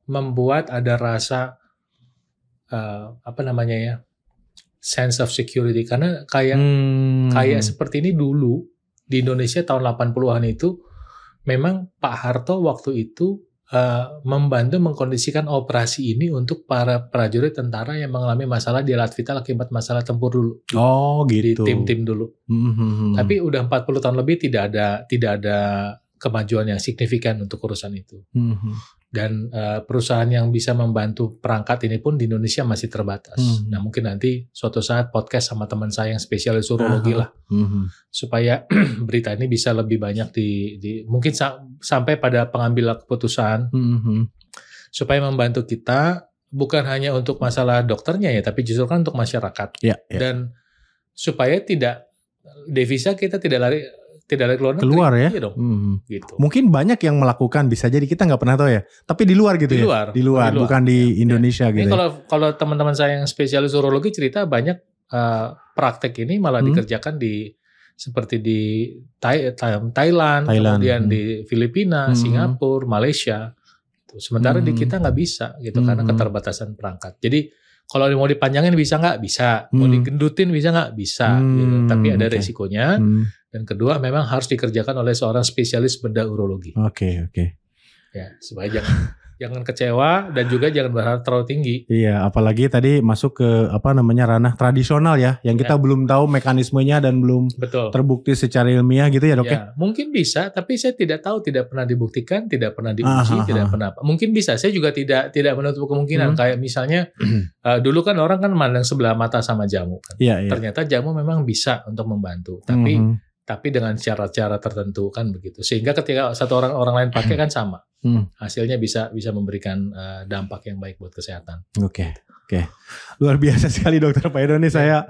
membuat ada rasa sense of security, karena kayak seperti ini dulu di Indonesia tahun 80-an itu memang Pak Harto waktu itu membantu mengkondisikan operasi ini untuk para prajurit tentara yang mengalami masalah di alat vital akibat masalah tempur dulu. Oh gitu. Di tim-tim dulu. Tapi udah 40 tahun lebih tidak ada kemajuan yang signifikan untuk urusan itu. Dan perusahaan yang bisa membantu perangkat ini pun di Indonesia masih terbatas. Nah, mungkin nanti suatu saat podcast sama teman saya yang spesialis urologi lah, supaya berita ini bisa lebih banyak mungkin sampai pada pengambil keputusan, supaya membantu kita bukan hanya untuk masalah dokternya ya, tapi justru kan untuk masyarakat. Dan supaya devisa kita tidak lari keluar negeri. Keluar ya? Iya dong. Gitu. Mungkin banyak yang melakukan, bisa jadi kita nggak pernah tahu ya. Tapi di luar gitu di luar, bukan di Indonesia gitu. Ini kalau teman-teman saya yang spesialis urologi cerita banyak praktek ini malah dikerjakan seperti di Thailand, kemudian di Filipina, Singapura, Malaysia. Sementara di kita nggak bisa gitu karena keterbatasan perangkat. Jadi kalau mau dipanjangin bisa nggak? Bisa. Mau digendutin bisa nggak? Bisa. Gitu. Tapi ada resikonya. Dan kedua memang harus dikerjakan oleh seorang spesialis bedah urologi. Oke. Ya, supaya jangan kecewa dan juga jangan berharap terlalu tinggi. Iya, apalagi tadi masuk ke ranah tradisional ya, yang kita belum tahu mekanismenya dan belum terbukti secara ilmiah gitu ya, Dok ya. Mungkin bisa, tapi saya tidak tahu, tidak pernah dibuktikan, tidak pernah diuji, tidak pernah. Mungkin bisa, saya juga tidak menutup kemungkinan. Kayak misalnya dulu kan orang kan mandang sebelah mata sama jamu kan. Ternyata jamu memang bisa untuk membantu, tapi dengan cara-cara tertentu kan begitu. Sehingga ketika orang lain pakai kan sama. Hasilnya bisa memberikan dampak yang baik buat kesehatan. Oke. Luar biasa sekali Dr. Paidon nih. Saya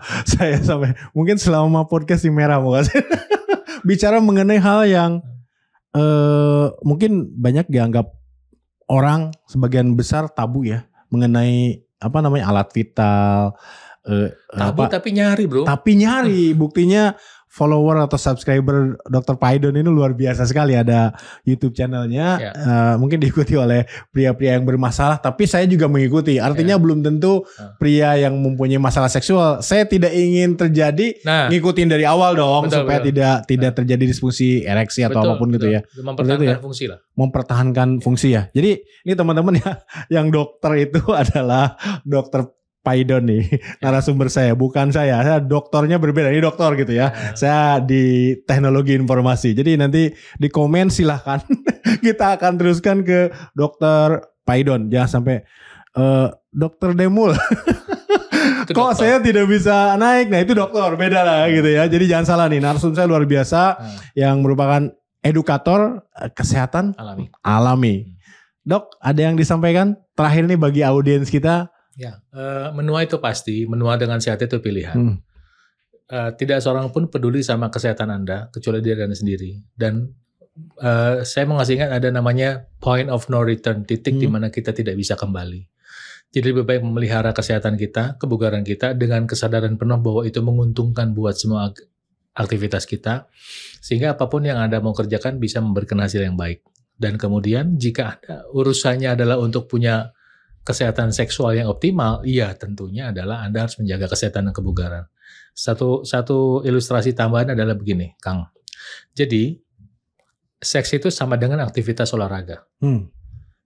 sampai mungkin selama podcast di Merah mau kasih bicara mengenai hal yang mungkin banyak dianggap orang sebagian besar tabu ya mengenai alat vital. Tabu tapi nyari bro. Tapi nyari, buktinya follower atau subscriber Dr. Paidon ini luar biasa sekali. Ada YouTube channelnya, mungkin diikuti oleh pria-pria yang bermasalah. Tapi saya juga mengikuti. Artinya belum tentu pria yang mempunyai masalah seksual. Saya tidak ingin terjadi ngikutin dari awal dong, supaya tidak terjadi disfungsi ereksi atau apapun gitu ya. Mempertahankan fungsi lah. Mempertahankan fungsi ya. Jadi ini teman-teman ya, yang dokter itu adalah Dr. Paidon nih, narasumber saya, bukan saya dokternya berbeda, ini dokter gitu ya. Saya di teknologi informasi. Jadi nanti di komen silahkan kita akan teruskan ke Dr. Paidon. Jangan sampai Dr. Demul. Kok saya tidak bisa naik? Nah itu dokter, beda lah gitu ya. Jadi jangan salah nih, narasumber saya luar biasa yang merupakan edukator kesehatan alami. Dok, ada yang disampaikan terakhir nih bagi audiens kita? Ya, menua itu pasti, menua dengan sehat itu pilihan. Tidak seorang pun peduli sama kesehatan Anda, kecuali diri Anda sendiri. Dan saya mau ngasih ingat ada namanya point of no return, titik di mana kita tidak bisa kembali. Jadi lebih baik memelihara kesehatan kita, kebugaran kita, dengan kesadaran penuh bahwa itu menguntungkan buat semua aktivitas kita, sehingga apapun yang Anda mau kerjakan bisa memberikan hasil yang baik. Dan kemudian jika Anda urusannya adalah untuk punya kesehatan seksual yang optimal, iya tentunya adalah Anda harus menjaga kesehatan dan kebugaran. Satu ilustrasi tambahan adalah begini, Kang. Jadi, seks itu sama dengan aktivitas olahraga.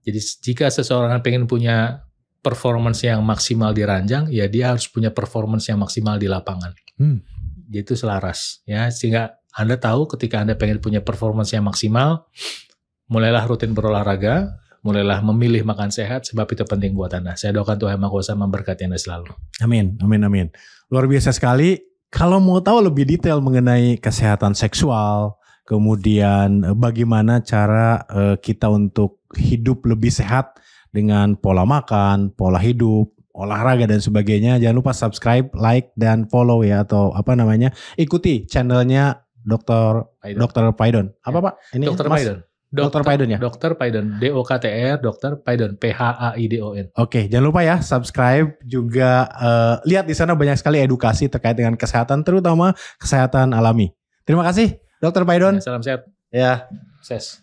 Jadi, jika seseorang pengen punya performance yang maksimal di ranjang, ya dia harus punya performance yang maksimal di lapangan. Jadi itu selaras, ya. Sehingga Anda tahu ketika Anda pengen punya performance yang maksimal, mulailah rutin berolahraga, mulailah memilih makan sehat, sebab itu penting buat Anda. Saya doakan Tuhan Yang Maha Kuasa memberkati Anda selalu. Amin, amin, amin. Luar biasa sekali. Kalau mau tahu lebih detail mengenai kesehatan seksual, kemudian bagaimana cara kita untuk hidup lebih sehat dengan pola makan, pola hidup, olahraga dan sebagainya, jangan lupa subscribe, like, dan follow ya, atau ikuti channelnya Dr. Paidon. Apa Pak? Ini Dr. Paidon. Dr. Paidon ya? Dr. Paidon, DOKTR, Dr. Paidon, PHAIDON. Oke, jangan lupa ya subscribe juga, lihat di sana banyak sekali edukasi terkait dengan kesehatan, terutama kesehatan alami. Terima kasih Dr. Paidon. Salam sehat. Ya, Sukses.